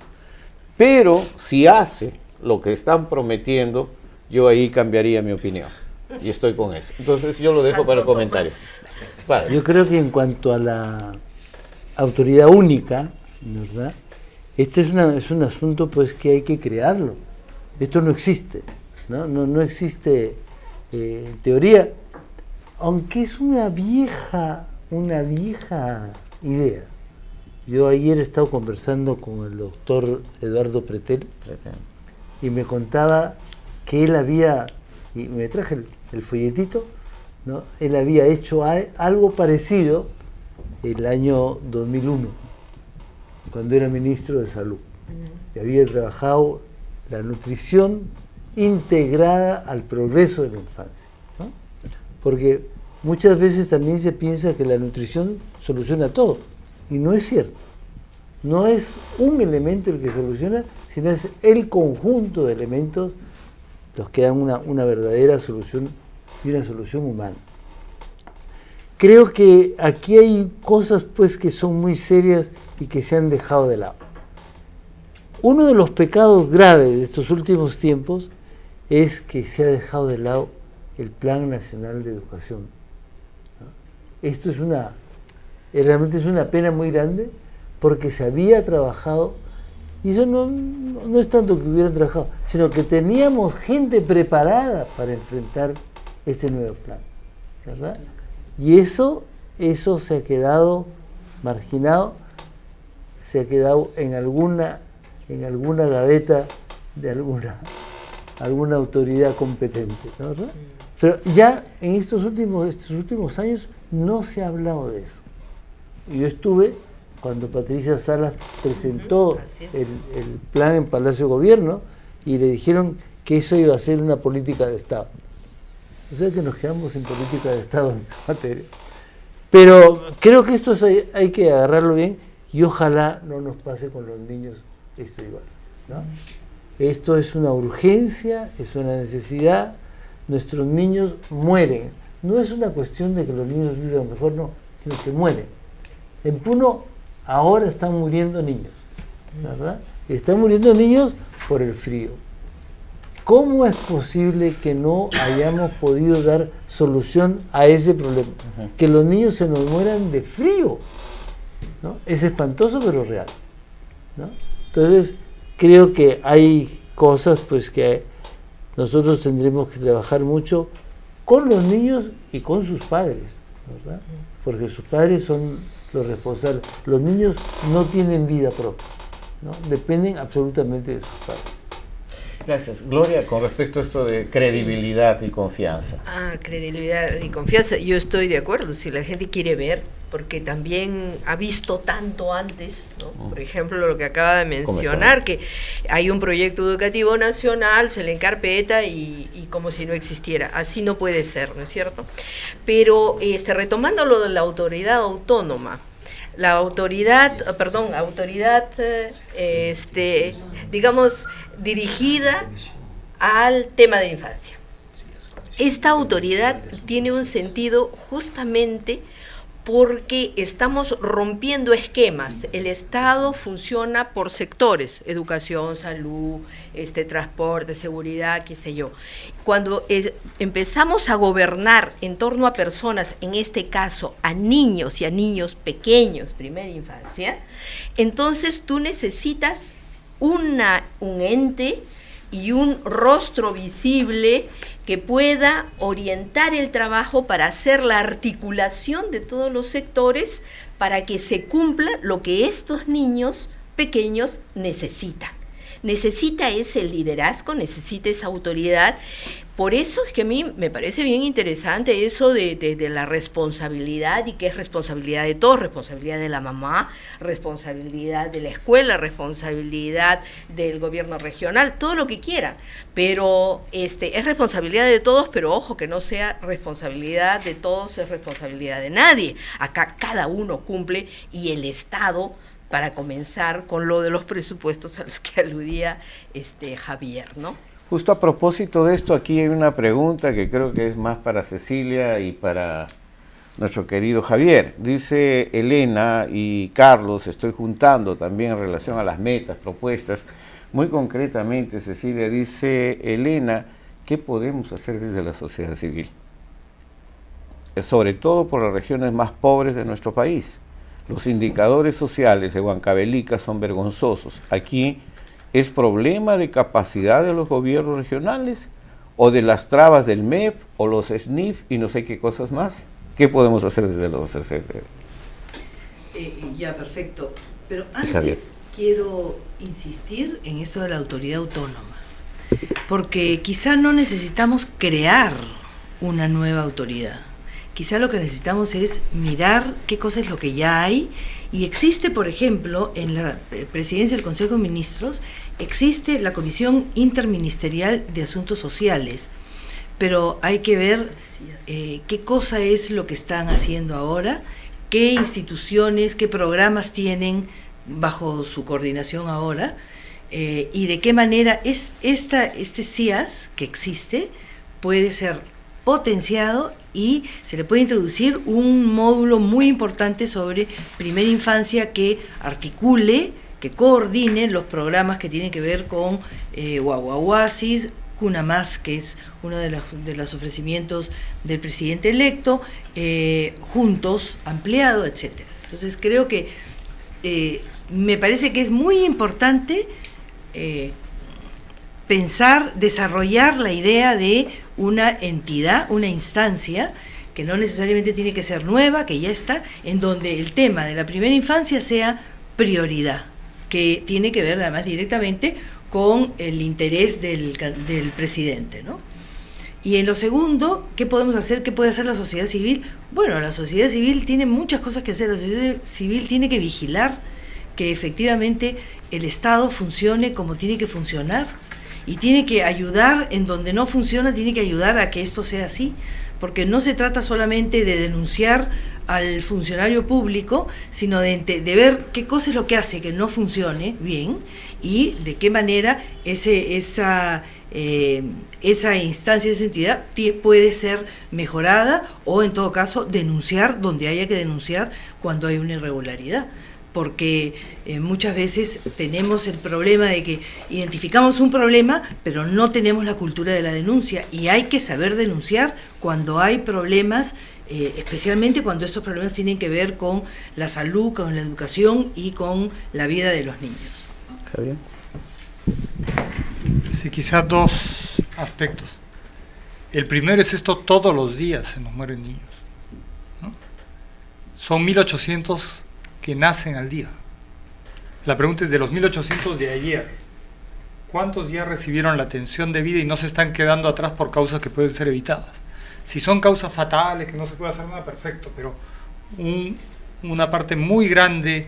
pero si hace lo que están prometiendo, yo ahí cambiaría mi opinión. Y estoy con eso. Entonces yo lo dejo para el comentario. Bueno, yo creo que en cuanto a la autoridad única, ¿verdad? Este es un asunto pues que hay que crearlo. Esto no existe, no existe en teoría, aunque es una vieja idea. Yo ayer he estado conversando con el doctor Eduardo Pretel y me contaba que él había, y me traje el folletito, ¿no? Él había hecho algo parecido el año 2001, cuando era ministro de Salud. Y había trabajado la nutrición integrada al progreso de la infancia, ¿no? Porque muchas veces también se piensa que la nutrición soluciona todo, y no es cierto. No es un elemento el que soluciona, sino es el conjunto de elementos los que dan una verdadera solución y una solución humana. Creo que aquí hay cosas pues que son muy serias y que se han dejado de lado. Uno de los pecados graves de estos últimos tiempos es que se ha dejado de lado el Plan Nacional de Educación, ¿no? Esto es realmente es una pena muy grande, porque se había trabajado, y eso no es tanto que hubieran trabajado, sino que teníamos gente preparada para enfrentar este nuevo plan, ¿verdad? Y eso se ha quedado marginado, se ha quedado en alguna gaveta de alguna autoridad competente, ¿no? ¿Verdad? Pero ya en estos últimos años no se ha hablado de eso. Y yo estuve cuando Patricia Salas presentó el plan en Palacio de Gobierno y le dijeron que eso iba a ser una política de Estado. O sea que nos quedamos sin política de Estado en esta materia. Pero creo que esto hay que agarrarlo bien y ojalá no nos pase con los niños esto igual, ¿no? Esto es una urgencia, es una necesidad. Nuestros niños mueren. No es una cuestión de que los niños vivan mejor, no, sino que mueren. En Puno ahora están muriendo niños, ¿verdad? Están muriendo niños por el frío. ¿Cómo es posible que no hayamos podido dar solución a ese problema? Que los niños se nos mueran de frío, ¿no? Es espantoso pero real, ¿no? Entonces creo que hay cosas pues que nosotros tendremos que trabajar mucho con los niños y con sus padres, ¿verdad? Porque sus padres son los responsables. Los niños no tienen vida propia, ¿no? Dependen absolutamente de sus padres. Gracias. Gloria, con respecto a esto de credibilidad y confianza. Credibilidad y confianza, yo estoy de acuerdo, si la gente quiere ver, porque también ha visto tanto antes, ¿no? Por ejemplo, lo que acaba de mencionar, que hay un proyecto educativo nacional, se le encarpeta y como si no existiera. Así no puede ser, ¿no es cierto? Pero retomando lo de la autoridad autónoma, la autoridad, digamos, dirigida al tema de infancia. Esta autoridad tiene un sentido justamente porque estamos rompiendo esquemas. El Estado funciona por sectores: educación, salud, transporte, seguridad, qué sé yo. Cuando empezamos a gobernar en torno a personas, en este caso a niños y a niños pequeños, primera infancia, entonces tú necesitas un ente y un rostro visible que pueda orientar el trabajo para hacer la articulación de todos los sectores para que se cumpla lo que estos niños pequeños necesitan. Necesita ese liderazgo, necesita esa autoridad. Por eso es que a mí me parece bien interesante eso de la responsabilidad, y que es responsabilidad de todos, responsabilidad de la mamá, responsabilidad de la escuela, responsabilidad del gobierno regional, todo lo que quiera. Pero es responsabilidad de todos, pero ojo, que no sea responsabilidad de todos, es responsabilidad de nadie. Acá cada uno cumple, y el Estado, para comenzar con lo de los presupuestos a los que aludía Javier, ¿no? Justo a propósito de esto, aquí hay una pregunta que creo que es más para Cecilia y para nuestro querido Javier. Dice Elena y Carlos, estoy juntando también en relación a las metas, propuestas. Muy concretamente, Cecilia, dice Elena, ¿qué podemos hacer desde la sociedad civil? sobre todo por las regiones más pobres de nuestro país. Los indicadores sociales de Huancavelica son vergonzosos. Aquí es problema de capacidad de los gobiernos regionales o de las trabas del MEF o los SNIF y no sé qué cosas más. ¿Qué podemos hacer desde los Ya, perfecto. Pero Javier. antes quiero insistir en esto de la autoridad autónoma, porque quizá no necesitamos crear una nueva autoridad. Quizá lo que necesitamos es mirar qué cosa es lo que ya hay, y existe, por ejemplo, en la presidencia del Consejo de Ministros, existe la Comisión Interministerial de Asuntos Sociales, pero hay que ver qué cosa es lo que están haciendo ahora, qué instituciones, qué programas tienen bajo su coordinación ahora, y de qué manera este CIAS que existe puede ser potenciado y se le puede introducir un módulo muy importante sobre primera infancia que articule, que coordine los programas que tienen que ver con Guaguaguasis, Cuna Más, que es uno de los ofrecimientos del presidente electo, Juntos, ampliado, etcétera. Entonces creo que me parece que es muy importante pensar, desarrollar la idea de una entidad, una instancia, que no necesariamente tiene que ser nueva, que ya está, en donde el tema de la primera infancia sea prioridad, que tiene que ver además directamente con el interés del presidente, ¿no? Y en lo segundo, ¿qué podemos hacer? ¿Qué puede hacer la sociedad civil? Bueno, la sociedad civil tiene muchas cosas que hacer. La sociedad civil tiene que vigilar que efectivamente el Estado funcione como tiene que funcionar, y tiene que ayudar en donde no funciona, tiene que ayudar a que esto sea así, porque no se trata solamente de denunciar al funcionario público, sino de ver qué cosa es lo que hace que no funcione bien y de qué manera esa instancia, esa entidad puede ser mejorada, o en todo caso denunciar donde haya que denunciar cuando hay una irregularidad. Porque muchas veces tenemos el problema de que identificamos un problema, pero no tenemos la cultura de la denuncia, y hay que saber denunciar cuando hay problemas, especialmente cuando estos problemas tienen que ver con la salud, con la educación y con la vida de los niños. Javier. Sí, quizás dos aspectos. El primero es esto: todos los días se nos mueren niños, ¿no? Son 1.800 que nacen al día. La pregunta es, de los 1.800 de ayer, ¿cuántos ya recibieron la atención debida y no se están quedando atrás por causas que pueden ser evitadas? Si son causas fatales, que no se puede hacer nada, perfecto, pero una parte muy grande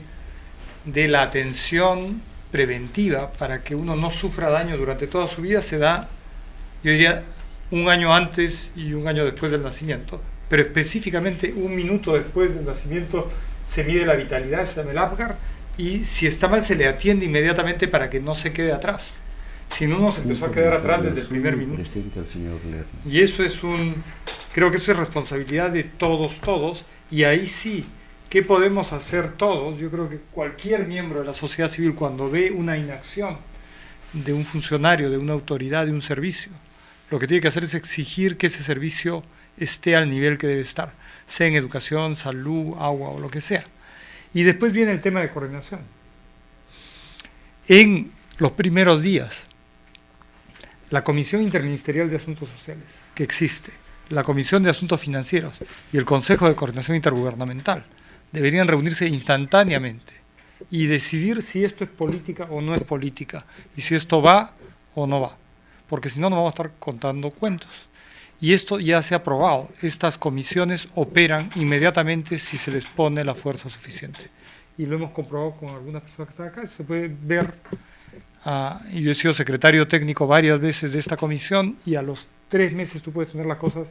de la atención preventiva para que uno no sufra daño durante toda su vida se da, yo diría, un año antes y un año después del nacimiento, pero específicamente un minuto después del nacimiento se mide la vitalidad, se llama el Apgar, y si está mal se le atiende inmediatamente para que no se quede atrás. Si no, uno se empezó a quedar atrás desde el primer minuto. Y eso es creo que eso es responsabilidad de todos, y ahí sí, ¿qué podemos hacer todos? Yo creo que cualquier miembro de la sociedad civil, cuando ve una inacción de un funcionario, de una autoridad, de un servicio, lo que tiene que hacer es exigir que ese servicio esté al nivel que debe estar, sea en educación, salud, agua o lo que sea. Y después viene el tema de coordinación. En los primeros días, la Comisión Interministerial de Asuntos Sociales, que existe, la Comisión de Asuntos Financieros y el Consejo de Coordinación Intergubernamental deberían reunirse instantáneamente y decidir si esto es política o no es política, y si esto va o no va, porque si no, no vamos a estar contando cuentos. Y esto ya se ha probado. Estas comisiones operan inmediatamente si se les pone la fuerza suficiente. Y lo hemos comprobado con algunas personas que están acá. Se puede ver, y yo he sido secretario técnico varias veces de esta comisión, y a los 3 meses tú puedes tener las cosas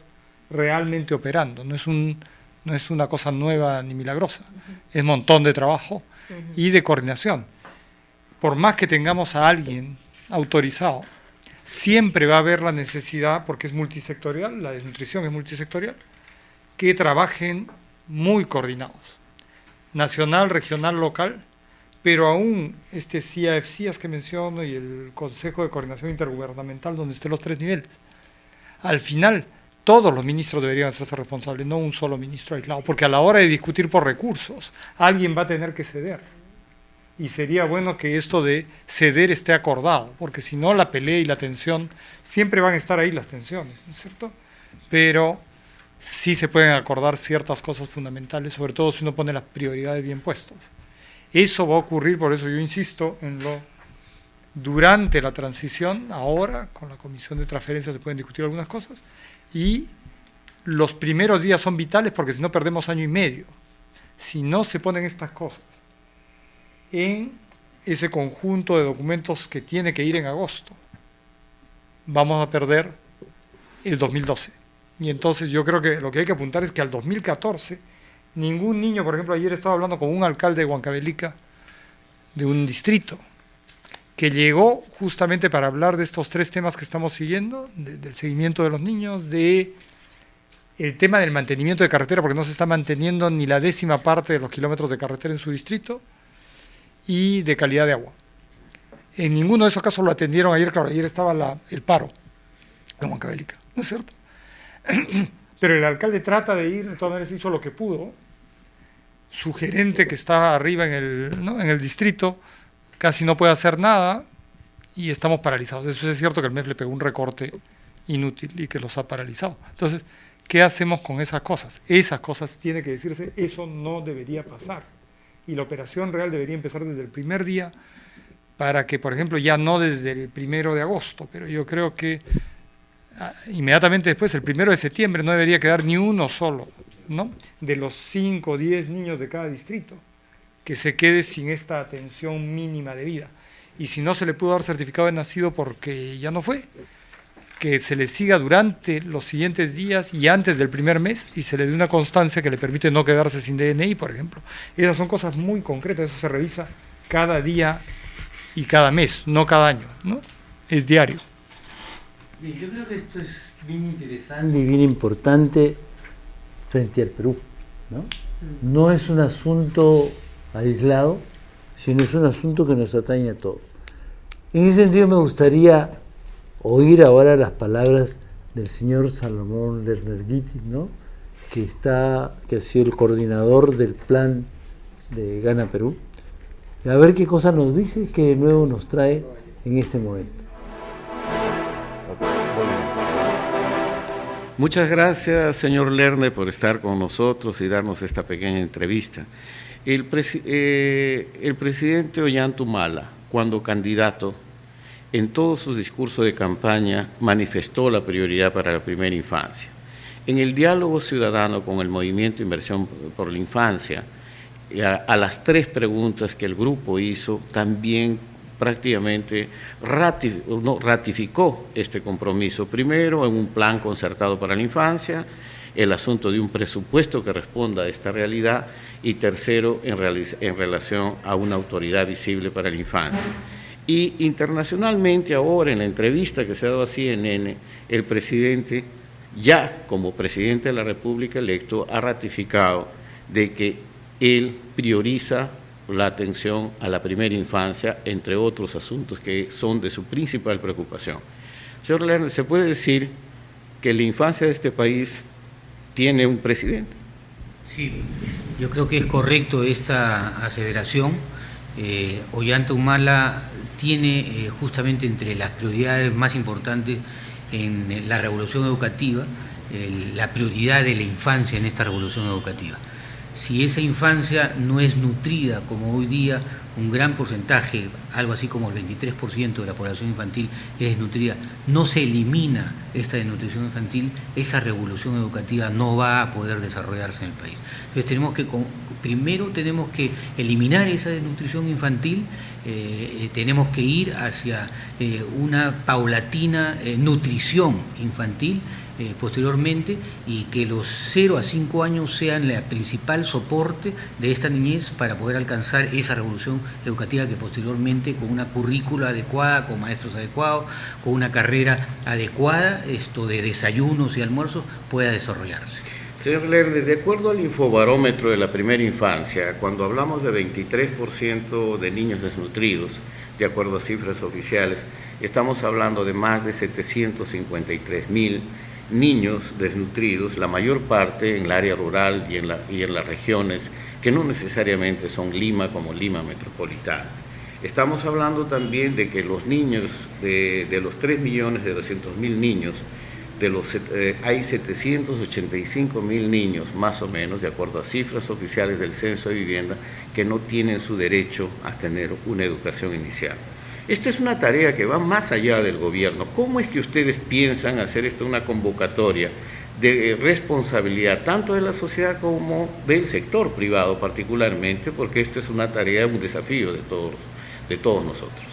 realmente operando. No es una cosa nueva ni milagrosa. Es un montón de trabajo y de coordinación. Por más que tengamos a alguien autorizado, siempre va a haber la necesidad, porque es multisectorial, la desnutrición es multisectorial, que trabajen muy coordinados, nacional, regional, local, pero aún este CIAF-CIAS que menciono y el Consejo de Coordinación Intergubernamental, donde estén los 3 niveles. Al final, todos los ministros deberían hacerse responsables, no un solo ministro aislado, porque a la hora de discutir por recursos, alguien va a tener que ceder. Y sería bueno que esto de ceder esté acordado, porque si no la pelea y la tensión, siempre van a estar ahí las tensiones, ¿no es cierto? Pero sí se pueden acordar ciertas cosas fundamentales, sobre todo si uno pone las prioridades bien puestas. Eso va a ocurrir, por eso yo insisto en durante la transición, ahora con la comisión de transferencias se pueden discutir algunas cosas, y los primeros días son vitales porque si no perdemos año y medio. Si no se ponen estas cosas en ese conjunto de documentos que tiene que ir en agosto, vamos a perder el 2012. Y entonces yo creo que lo que hay que apuntar es que al 2014, ningún niño, por ejemplo, ayer estaba hablando con un alcalde de Huancavelica, de un distrito, que llegó justamente para hablar de estos 3 temas que estamos siguiendo, del seguimiento de los niños, de el tema del mantenimiento de carretera, porque no se está manteniendo ni la 10ª parte de los kilómetros de carretera en su distrito, y de calidad de agua. En ninguno de esos casos lo atendieron ayer, claro, ayer estaba el paro en Huancavelica, ¿no es cierto? Pero el alcalde trata de ir, de todas maneras hizo lo que pudo. Su gerente que está arriba en el distrito casi no puede hacer nada y estamos paralizados. Eso es cierto que el MEF le pegó un recorte inútil y que los ha paralizado. Entonces, ¿qué hacemos con esas cosas? Esas cosas tiene que decirse, eso no debería pasar. Y la operación real debería empezar desde el primer día para que, por ejemplo, ya no desde el 1 de agosto, pero yo creo que inmediatamente después, el 1 de septiembre, no debería quedar ni uno solo, ¿no?, de los 5 o 10 niños de cada distrito que se quede sin esta atención mínima de vida. Y si no se le pudo dar certificado de nacido porque ya no fue, que se le siga durante los siguientes días y antes del primer mes y se le dé una constancia que le permite no quedarse sin DNI, por ejemplo. Esas son cosas muy concretas, eso se revisa cada día y cada mes, no cada año, ¿no? Es diario. Bien, yo creo que esto es bien interesante y bien importante frente al Perú, ¿no? No es un asunto aislado, sino es un asunto que nos atañe a todos. En ese sentido me gustaría oír ahora las palabras del señor Salomón Lerner Guitis, ¿no?, que ha sido el coordinador del plan de Gana Perú, a ver qué cosa nos dice, qué de nuevo nos trae en este momento. Muchas gracias, señor Lerner, por estar con nosotros y darnos esta pequeña entrevista. El presidente Ollanta Humala, cuando candidato, en todos sus discursos de campaña manifestó la prioridad para la primera infancia. En el diálogo ciudadano con el Movimiento Inversión por la Infancia, a las 3 preguntas que el grupo hizo, también prácticamente ratificó este compromiso. Primero, en un plan concertado para la infancia, el asunto de un presupuesto que responda a esta realidad, y tercero, en relación a una autoridad visible para la infancia. Y internacionalmente ahora, en la entrevista que se ha dado a CNN, el presidente, ya como presidente de la República electo, ha ratificado de que él prioriza la atención a la primera infancia, entre otros asuntos que son de su principal preocupación. Señor Lerner, ¿se puede decir que la infancia de este país tiene un presidente? Sí, yo creo que es correcto esta aseveración. Ollanta Humala tiene justamente entre las prioridades más importantes en la revolución educativa, la prioridad de la infancia en esta revolución educativa. Si esa infancia no es nutrida, como hoy día un gran porcentaje, algo así como el 23% de la población infantil es desnutrida, no se elimina esta desnutrición infantil, esa revolución educativa no va a poder desarrollarse en el país. Entonces primero tenemos que eliminar esa desnutrición infantil, tenemos que ir hacia una paulatina nutrición infantil, posteriormente, y que los 0 a 5 años sean la principal soporte de esta niñez para poder alcanzar esa revolución educativa que posteriormente, con una currícula adecuada, con maestros adecuados, con una carrera adecuada, de desayunos y almuerzos, pueda desarrollarse. Señor Lerner, de acuerdo al infobarómetro de la primera infancia, cuando hablamos de 23% de niños desnutridos, de acuerdo a cifras oficiales, estamos hablando de más de 753.000 niños desnutridos, la mayor parte en el área rural y en las regiones que no necesariamente son Lima como Lima metropolitana. Estamos hablando también de que los niños, de los 3.200.000 niños, hay 785.000 niños, más o menos, de acuerdo a cifras oficiales del Censo de Vivienda, que no tienen su derecho a tener una educación inicial. Esta es una tarea que va más allá del gobierno. ¿Cómo es que ustedes piensan hacer esto una convocatoria de responsabilidad tanto de la sociedad como del sector privado particularmente? Porque esto es una tarea, un desafío de todos nosotros.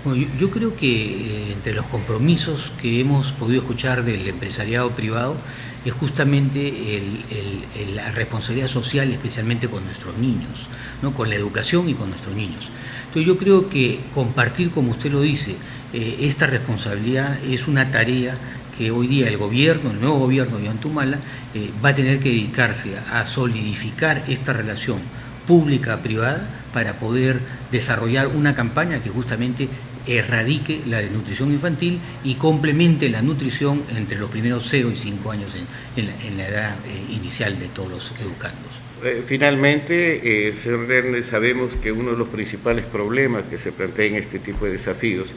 Bueno, yo creo que entre los compromisos que hemos podido escuchar del empresariado privado es justamente la responsabilidad social, especialmente con nuestros niños, ¿no? Con la educación y con nuestros niños. Entonces yo creo que compartir, como usted lo dice, esta responsabilidad es una tarea que hoy día el nuevo gobierno de Ollanta va a tener que dedicarse a solidificar esta relación pública-privada para poder desarrollar una campaña que justamente erradique la desnutrición infantil y complemente la nutrición entre los primeros 0 y 5 años en la edad inicial de todos los educandos. Finalmente, señor Lerner, sabemos que uno de los principales problemas que se plantean en este tipo de desafíos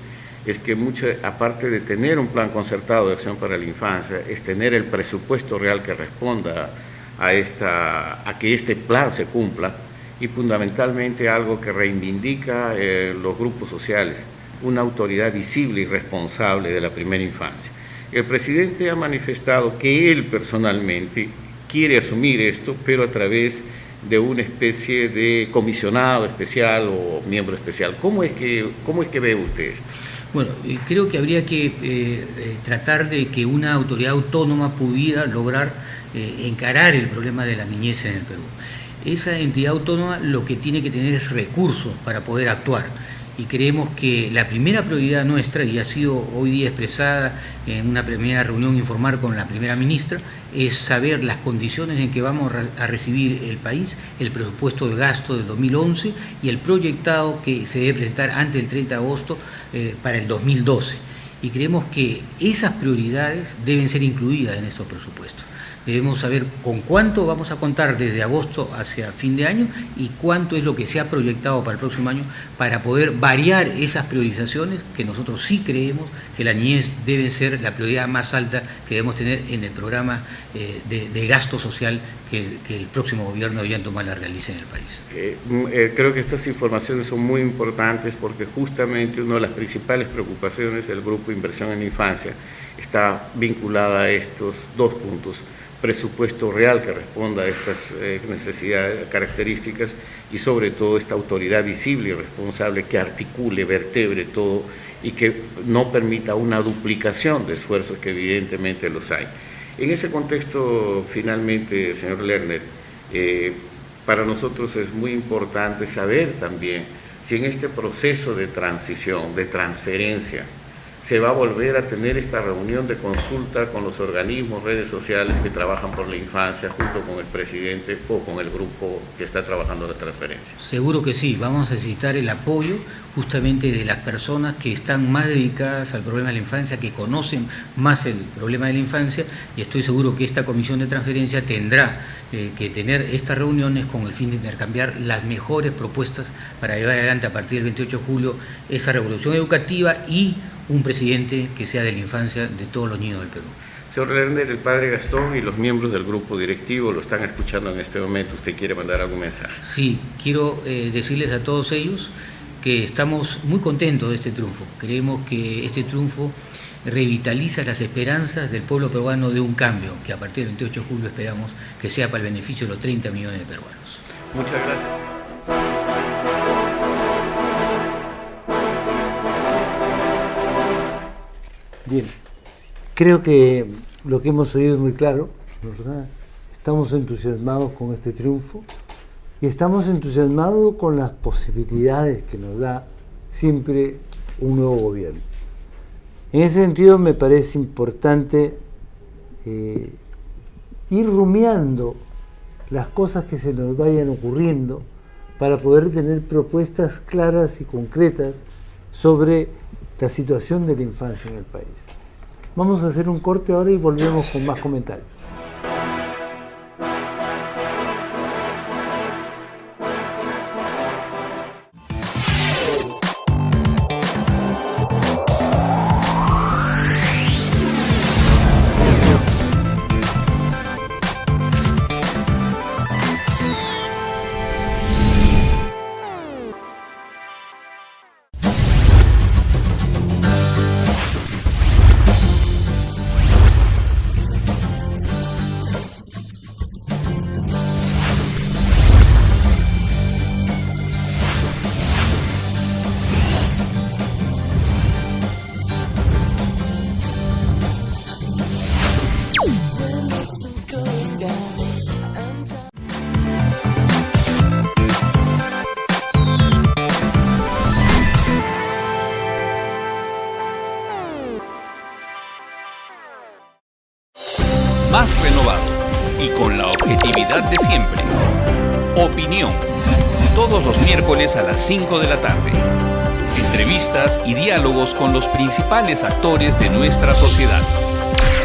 es que aparte de tener un plan concertado de acción para la infancia, es tener el presupuesto real que responda a que este plan se cumpla, y fundamentalmente algo que reivindica los grupos sociales, una autoridad visible y responsable de la primera infancia. El presidente ha manifestado que él personalmente quiere asumir esto, pero a través de una especie de comisionado especial o miembro especial. ¿Cómo es que ve usted esto? Bueno, creo que habría que tratar de que una autoridad autónoma pudiera lograr encarar el problema de la niñez en el Perú. Esa entidad autónoma lo que tiene que tener es recursos para poder actuar. Y creemos que la primera prioridad nuestra, y ha sido hoy día expresada en una primera reunión informal con la primera ministra, es saber las condiciones en que vamos a recibir el país, el presupuesto de gasto de 2011 y el proyectado que se debe presentar antes del 30 de agosto para el 2012. Y creemos que esas prioridades deben ser incluidas en estos presupuestos. Debemos saber con cuánto vamos a contar desde agosto hacia fin de año y cuánto es lo que se ha proyectado para el próximo año para poder variar esas priorizaciones que nosotros sí creemos que la niñez debe ser la prioridad más alta que debemos tener en el programa de gasto social que el próximo gobierno de Ollanta Humala realice en el país. Creo que estas informaciones son muy importantes porque justamente una de las principales preocupaciones del Grupo Inversión en la Infancia está vinculada a estos dos puntos: presupuesto real que responda a estas necesidades, características, y sobre todo esta autoridad visible y responsable que articule, vertebre todo y que no permita una duplicación de esfuerzos que evidentemente los hay. En ese contexto, finalmente, señor Lerner, para nosotros es muy importante saber también si en este proceso de transición, de transferencia, se va a volver a tener esta reunión de consulta con los organismos, redes sociales que trabajan por la infancia, junto con el presidente o con el grupo que está trabajando la transferencia. Seguro que sí, vamos a necesitar el apoyo justamente de las personas que están más dedicadas al problema de la infancia, que conocen más el problema de la infancia, y estoy seguro que esta comisión de transferencia tendrá que tener estas reuniones con el fin de intercambiar las mejores propuestas para llevar adelante a partir del 28 de julio esa revolución educativa y un presidente que sea de la infancia de todos los niños del Perú. Señor Lerner, el padre Gastón y los miembros del grupo directivo lo están escuchando en este momento. ¿Usted quiere mandar algún mensaje? Sí, quiero decirles a todos ellos que estamos muy contentos de este triunfo. Creemos que este triunfo revitaliza las esperanzas del pueblo peruano de un cambio, que a partir del 28 de julio esperamos que sea para el beneficio de los 30 millones de peruanos. Muchas gracias. Bien, creo que lo que hemos oído es muy claro, ¿verdad? Estamos entusiasmados con este triunfo y estamos entusiasmados con las posibilidades que nos da siempre un nuevo gobierno. En ese sentido me parece importante ir rumiando las cosas que se nos vayan ocurriendo para poder tener propuestas claras y concretas sobre la situación de la infancia en el país. Vamos a hacer un corte ahora y volvemos con más comentarios. Más renovado y con la objetividad de siempre. Opinión. Todos los miércoles a las 5 de la tarde. Entrevistas y diálogos con los principales actores de nuestra sociedad.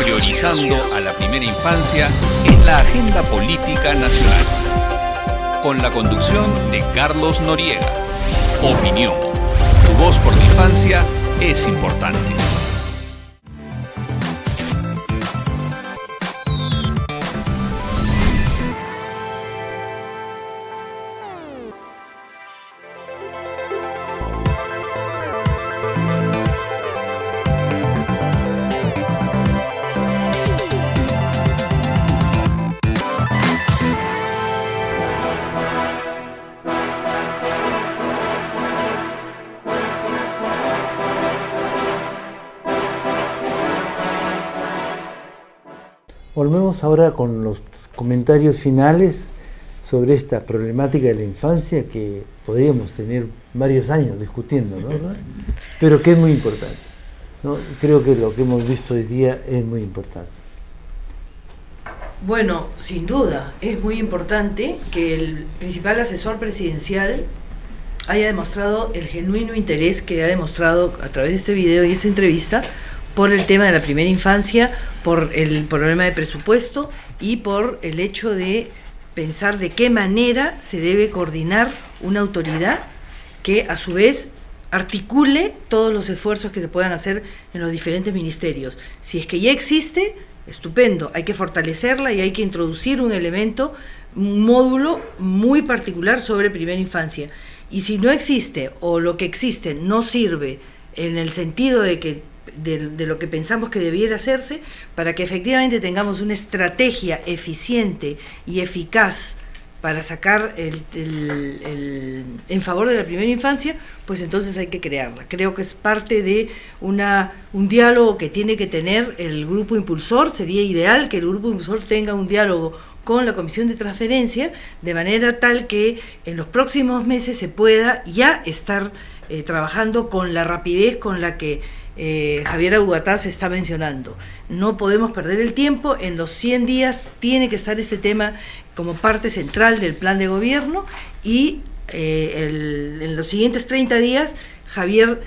Priorizando a la primera infancia en la agenda política nacional. Con la conducción de Carlos Noriega. Opinión. Tu voz por la infancia es importante. Volvemos ahora con los comentarios finales sobre esta problemática de la infancia que podríamos tener varios años discutiendo, ¿no? Pero que es muy importante, ¿no? Creo que lo que hemos visto hoy día es muy importante. Bueno, sin duda, es muy importante que el principal asesor presidencial haya demostrado el genuino interés que ha demostrado a través de este video y esta entrevista por el tema de la primera infancia, por el problema de presupuesto y por el hecho de pensar de qué manera se debe coordinar una autoridad que a su vez articule todos los esfuerzos que se puedan hacer en los diferentes ministerios. Si es que ya existe, estupendo, hay que fortalecerla y hay que introducir un elemento, un módulo muy particular sobre primera infancia. Y si no existe o lo que existe no sirve en el sentido de que de lo que pensamos que debiera hacerse, para que efectivamente tengamos una estrategia eficiente y eficaz para sacar en favor de la primera infancia, pues entonces hay que crearla. Creo que es parte de un diálogo que tiene que tener el grupo impulsor. Sería ideal que el grupo impulsor tenga un diálogo con la Comisión de Transferencia, de manera tal que en los próximos meses se pueda ya estar trabajando con la rapidez con la que Javier Abugatá se está mencionando. No podemos perder el tiempo, en los 100 días tiene que estar este tema como parte central del plan de gobierno y en los siguientes 30 días Javier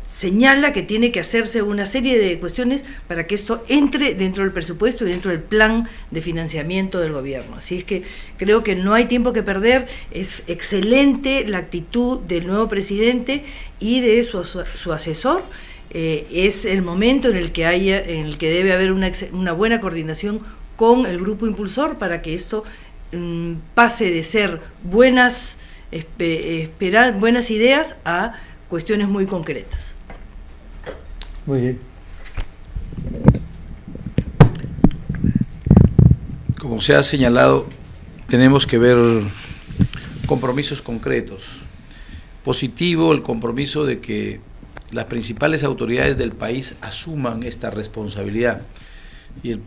señala que tiene que hacerse una serie de cuestiones para que esto entre dentro del presupuesto y dentro del plan de financiamiento del gobierno. Así es que creo que no hay tiempo que perder, es excelente la actitud del nuevo presidente y de su asesor. Es el momento en el que debe haber una buena coordinación con el grupo impulsor para que esto pase de ser buenas ideas a cuestiones muy concretas. Muy bien. Como se ha señalado, tenemos que ver compromisos concretos. Positivo el compromiso de que las principales autoridades del país asuman esta responsabilidad y el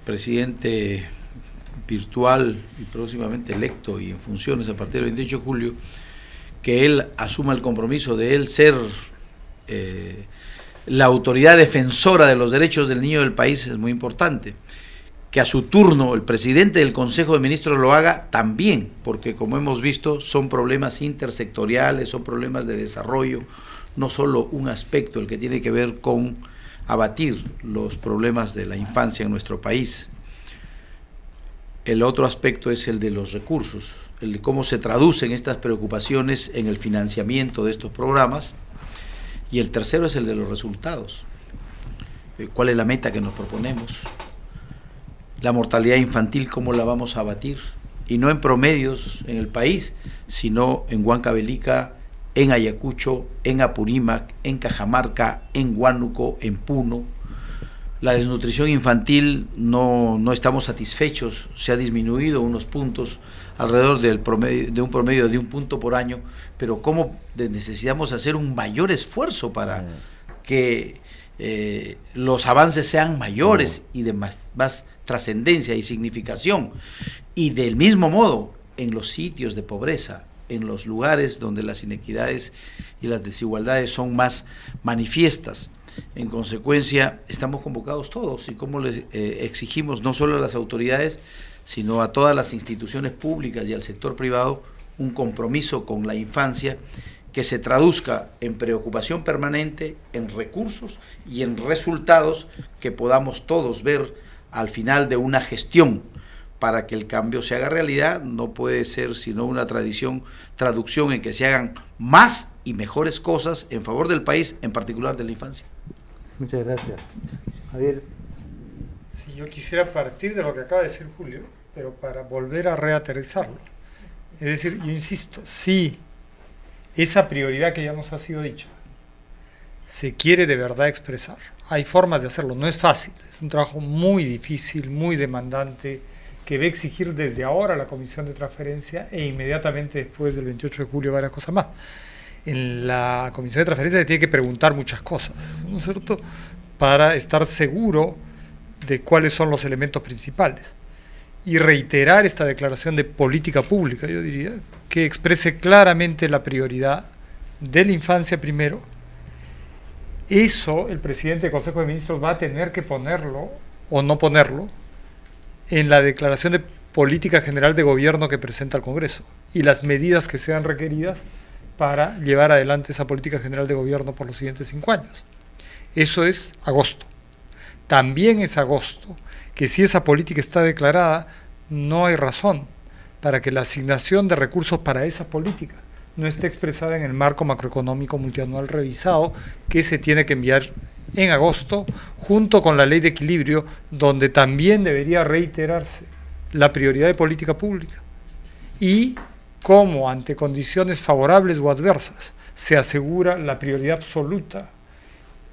presidente virtual y próximamente electo y en funciones a partir del 28 de julio, que él asuma el compromiso de él ser la autoridad defensora de los derechos del niño del país es muy importante. Que a su turno el presidente del Consejo de Ministros lo haga también, porque como hemos visto son problemas intersectoriales, son problemas de desarrollo, no solo un aspecto el que tiene que ver con abatir los problemas de la infancia en nuestro país. El otro aspecto es el de los recursos, el de cómo se traducen estas preocupaciones en el financiamiento de estos programas, y el tercero es el de los resultados. ¿Cuál es la meta que nos proponemos? La mortalidad infantil, ¿cómo la vamos a abatir? Y no en promedios en el país, sino en Huancavelica, en Ayacucho, en Apurímac, en Cajamarca, en Huánuco, en Puno. La desnutrición infantil no estamos satisfechos, se ha disminuido unos puntos, alrededor de un promedio de 1 punto por año, pero cómo necesitamos hacer un mayor esfuerzo para que los avances sean mayores y de más trascendencia y significación. Y del mismo modo, en los sitios de pobreza, en los lugares donde las inequidades y las desigualdades son más manifiestas. En consecuencia, estamos convocados todos, y como les exigimos no solo a las autoridades, sino a todas las instituciones públicas y al sector privado, un compromiso con la infancia que se traduzca en preocupación permanente, en recursos y en resultados que podamos todos ver al final de una gestión. Para que el cambio se haga realidad, no puede ser sino una traducción en que se hagan más y mejores cosas en favor del país, en particular de la infancia. Muchas gracias. Javier. Sí, yo quisiera partir de lo que acaba de decir Julio, pero para volver a reaterrizarlo. Es decir, yo insisto, sí, esa prioridad que ya nos ha sido dicha se quiere de verdad expresar. Hay formas de hacerlo, no es fácil, es un trabajo muy difícil, muy demandante, que va a exigir desde ahora la Comisión de Transferencia e inmediatamente después del 28 de julio varias cosas más. En la Comisión de Transferencia se tiene que preguntar muchas cosas, ¿no es cierto?, para estar seguro de cuáles son los elementos principales. Y reiterar esta declaración de política pública, yo diría, que exprese claramente la prioridad de la infancia primero. Eso el presidente del Consejo de Ministros va a tener que ponerlo o no ponerlo en la declaración de política general de gobierno que presenta al Congreso y las medidas que sean requeridas para llevar adelante esa política general de gobierno por los siguientes 5 años. Eso es agosto. También es agosto que si esa política está declarada, no hay razón para que la asignación de recursos para esa política no esté expresada en el marco macroeconómico multianual revisado que se tiene que enviar en agosto, junto con la ley de equilibrio, donde también debería reiterarse la prioridad de política pública y cómo ante condiciones favorables o adversas se asegura la prioridad absoluta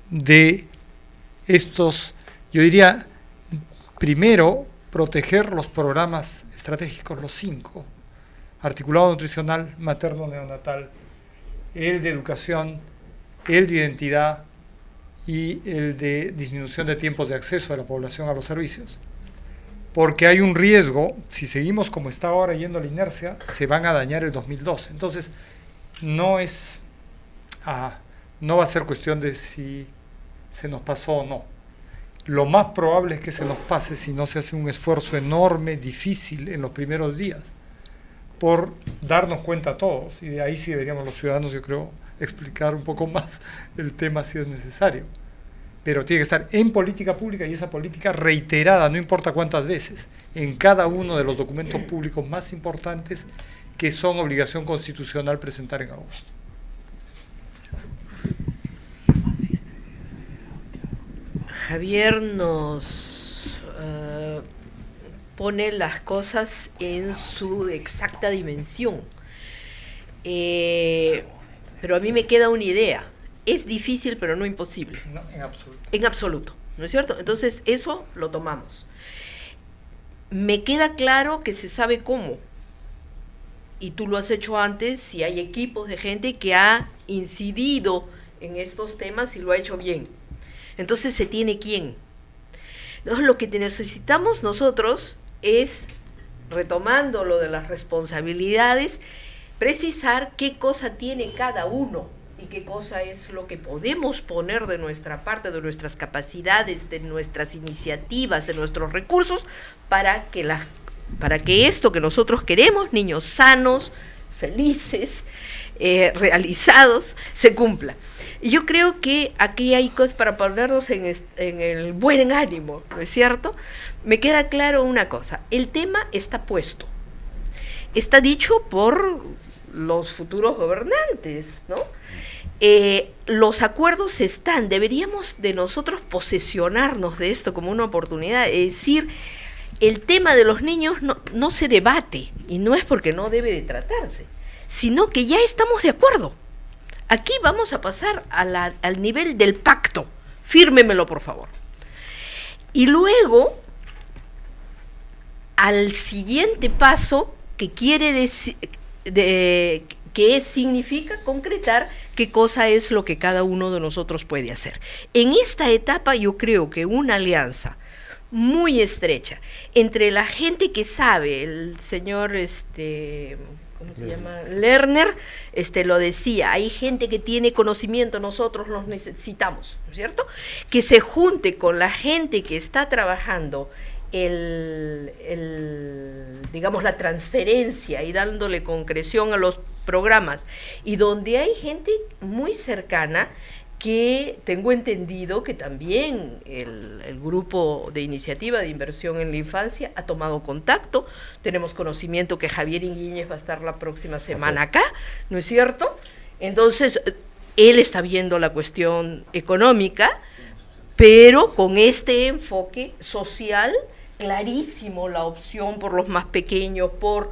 de estos, yo diría, primero, proteger los programas estratégicos, los 5, articulado nutricional, materno neonatal, el de educación, el de identidad y el de disminución de tiempos de acceso de la población a los servicios. Porque hay un riesgo, si seguimos como está ahora yendo a la inercia, se van a dañar el 2012. Entonces, no va a ser cuestión de si se nos pasó o no. Lo más probable es que se nos pase si no se hace un esfuerzo enorme, difícil en los primeros días, por darnos cuenta a todos. Y de ahí sí deberíamos los ciudadanos, yo creo, explicar un poco más el tema si es necesario. Pero tiene que estar en política pública y esa política reiterada, no importa cuántas veces, en cada uno de los documentos públicos más importantes que son obligación constitucional presentar en agosto. Javier nos pone las cosas en su exacta dimensión. Pero a mí me queda una idea. Es difícil, pero no imposible. No, en absoluto. En absoluto, ¿no es cierto? Entonces, eso lo tomamos. Me queda claro que se sabe cómo. Y tú lo has hecho antes, y hay equipos de gente que ha incidido en estos temas y lo ha hecho bien. Entonces, ¿se tiene quién? No, lo que necesitamos nosotros es, retomando lo de las responsabilidades, precisar qué cosa tiene cada uno y qué cosa es lo que podemos poner de nuestra parte, de nuestras capacidades, de nuestras iniciativas, de nuestros recursos, para que esto que nosotros queremos, niños sanos, felices, realizados, se cumpla. Y yo creo que aquí hay cosas para ponernos en el buen ánimo, ¿no es cierto? Me queda claro una cosa, el tema está puesto, está dicho por los futuros gobernantes, ¿no? Los acuerdos están, deberíamos de nosotros posesionarnos de esto como una oportunidad, es decir, el tema de los niños no se debate, y no es porque no debe de tratarse, sino que ya estamos de acuerdo. Aquí vamos a pasar al nivel del pacto, fírmemelo por favor. Y luego, al siguiente paso, que quiere decir, significa concretar qué cosa es lo que cada uno de nosotros puede hacer. En esta etapa yo creo que una alianza muy estrecha entre la gente que sabe, el señor ¿cómo se llama? Lerner lo decía, hay gente que tiene conocimiento, nosotros los necesitamos, ¿no es cierto? Que se junte con la gente que está trabajando digamos, la transferencia y dándole concreción a los programas, y donde hay gente muy cercana que tengo entendido que también el grupo de iniciativa de inversión en la infancia ha tomado contacto. Tenemos conocimiento que Javier Inguíñez va a estar la próxima semana acá, ¿no es cierto? Entonces, él está viendo la cuestión económica, pero con este enfoque social, clarísimo la opción por los más pequeños, por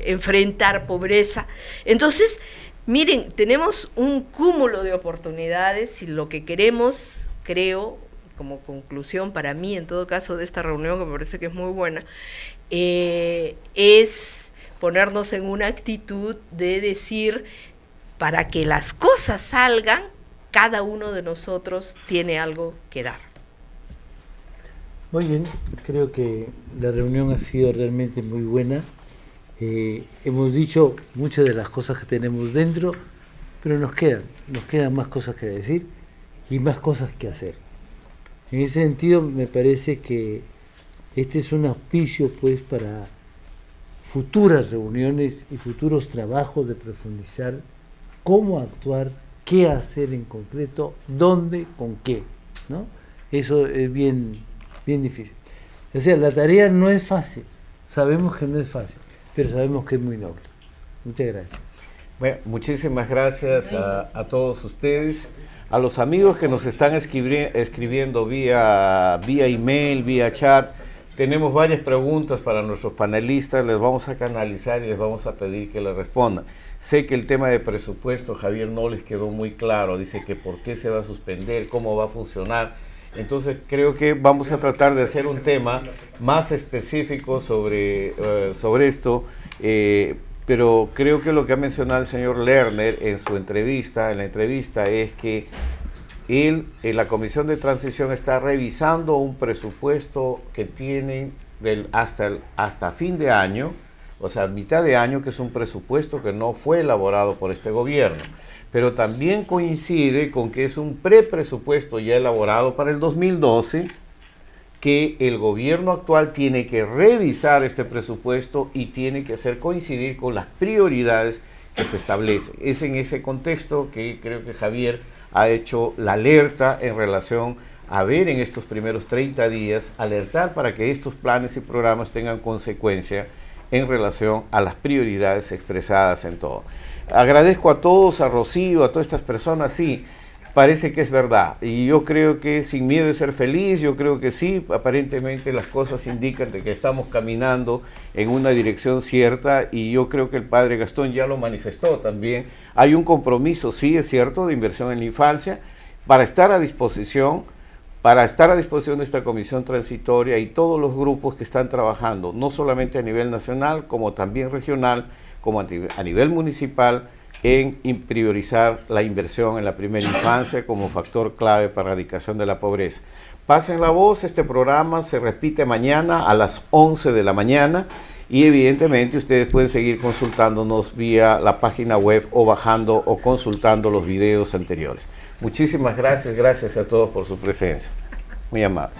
enfrentar pobreza. Entonces, miren, tenemos un cúmulo de oportunidades y lo que queremos, creo, como conclusión para mí, en todo caso, de esta reunión, que me parece que es muy buena, es ponernos en una actitud de decir, para que las cosas salgan, cada uno de nosotros tiene algo que dar. Muy bien, creo que la reunión ha sido realmente muy buena. Hemos dicho muchas de las cosas que tenemos dentro, pero nos quedan más cosas que decir y más cosas que hacer. En ese sentido, me parece que este es un auspicio pues para futuras reuniones y futuros trabajos de profundizar cómo actuar, qué hacer en concreto, dónde, con qué, ¿no? Eso es bien difícil. O sea, la tarea no es fácil, sabemos que no es fácil, pero sabemos que es muy noble. Muchas gracias. Bueno, muchísimas gracias a todos ustedes, a los amigos que nos están escribiendo vía email, vía chat. Tenemos varias preguntas para nuestros panelistas, les vamos a canalizar y les vamos a pedir que les respondan. Sé que el tema de presupuesto, Javier, no les quedó muy claro, dice que por qué se va a suspender, cómo va a funcionar. Entonces creo que vamos a tratar de hacer un tema más específico sobre esto, pero creo que lo que ha mencionado el señor Lerner en la entrevista es que él, en la Comisión de Transición, está revisando un presupuesto que tienen hasta fin de año, o sea, mitad de año, que es un presupuesto que no fue elaborado por este gobierno. Pero también coincide con que es un prepresupuesto ya elaborado para el 2012, que el gobierno actual tiene que revisar este presupuesto y tiene que hacer coincidir con las prioridades que se establecen. Es en ese contexto que creo que Javier ha hecho la alerta en relación a ver en estos primeros 30 días, alertar para que estos planes y programas tengan consecuencia en relación a las prioridades expresadas en todo. Agradezco a todos, a Rocío, a todas estas personas, sí, parece que es verdad, y yo creo que sin miedo de ser feliz, yo creo que sí, aparentemente las cosas indican de que estamos caminando en una dirección cierta, y yo creo que el padre Gastón ya lo manifestó también. Hay un compromiso, sí, es cierto, de inversión en la infancia, para estar a disposición de esta comisión transitoria y todos los grupos que están trabajando, no solamente a nivel nacional, como también regional, como a nivel municipal, en priorizar la inversión en la primera infancia como factor clave para la erradicación de la pobreza. Pasen la voz, este programa se repite mañana a las 11 de la mañana y evidentemente ustedes pueden seguir consultándonos vía la página web o bajando o consultando los videos anteriores. Muchísimas gracias a todos por su presencia. Muy amable.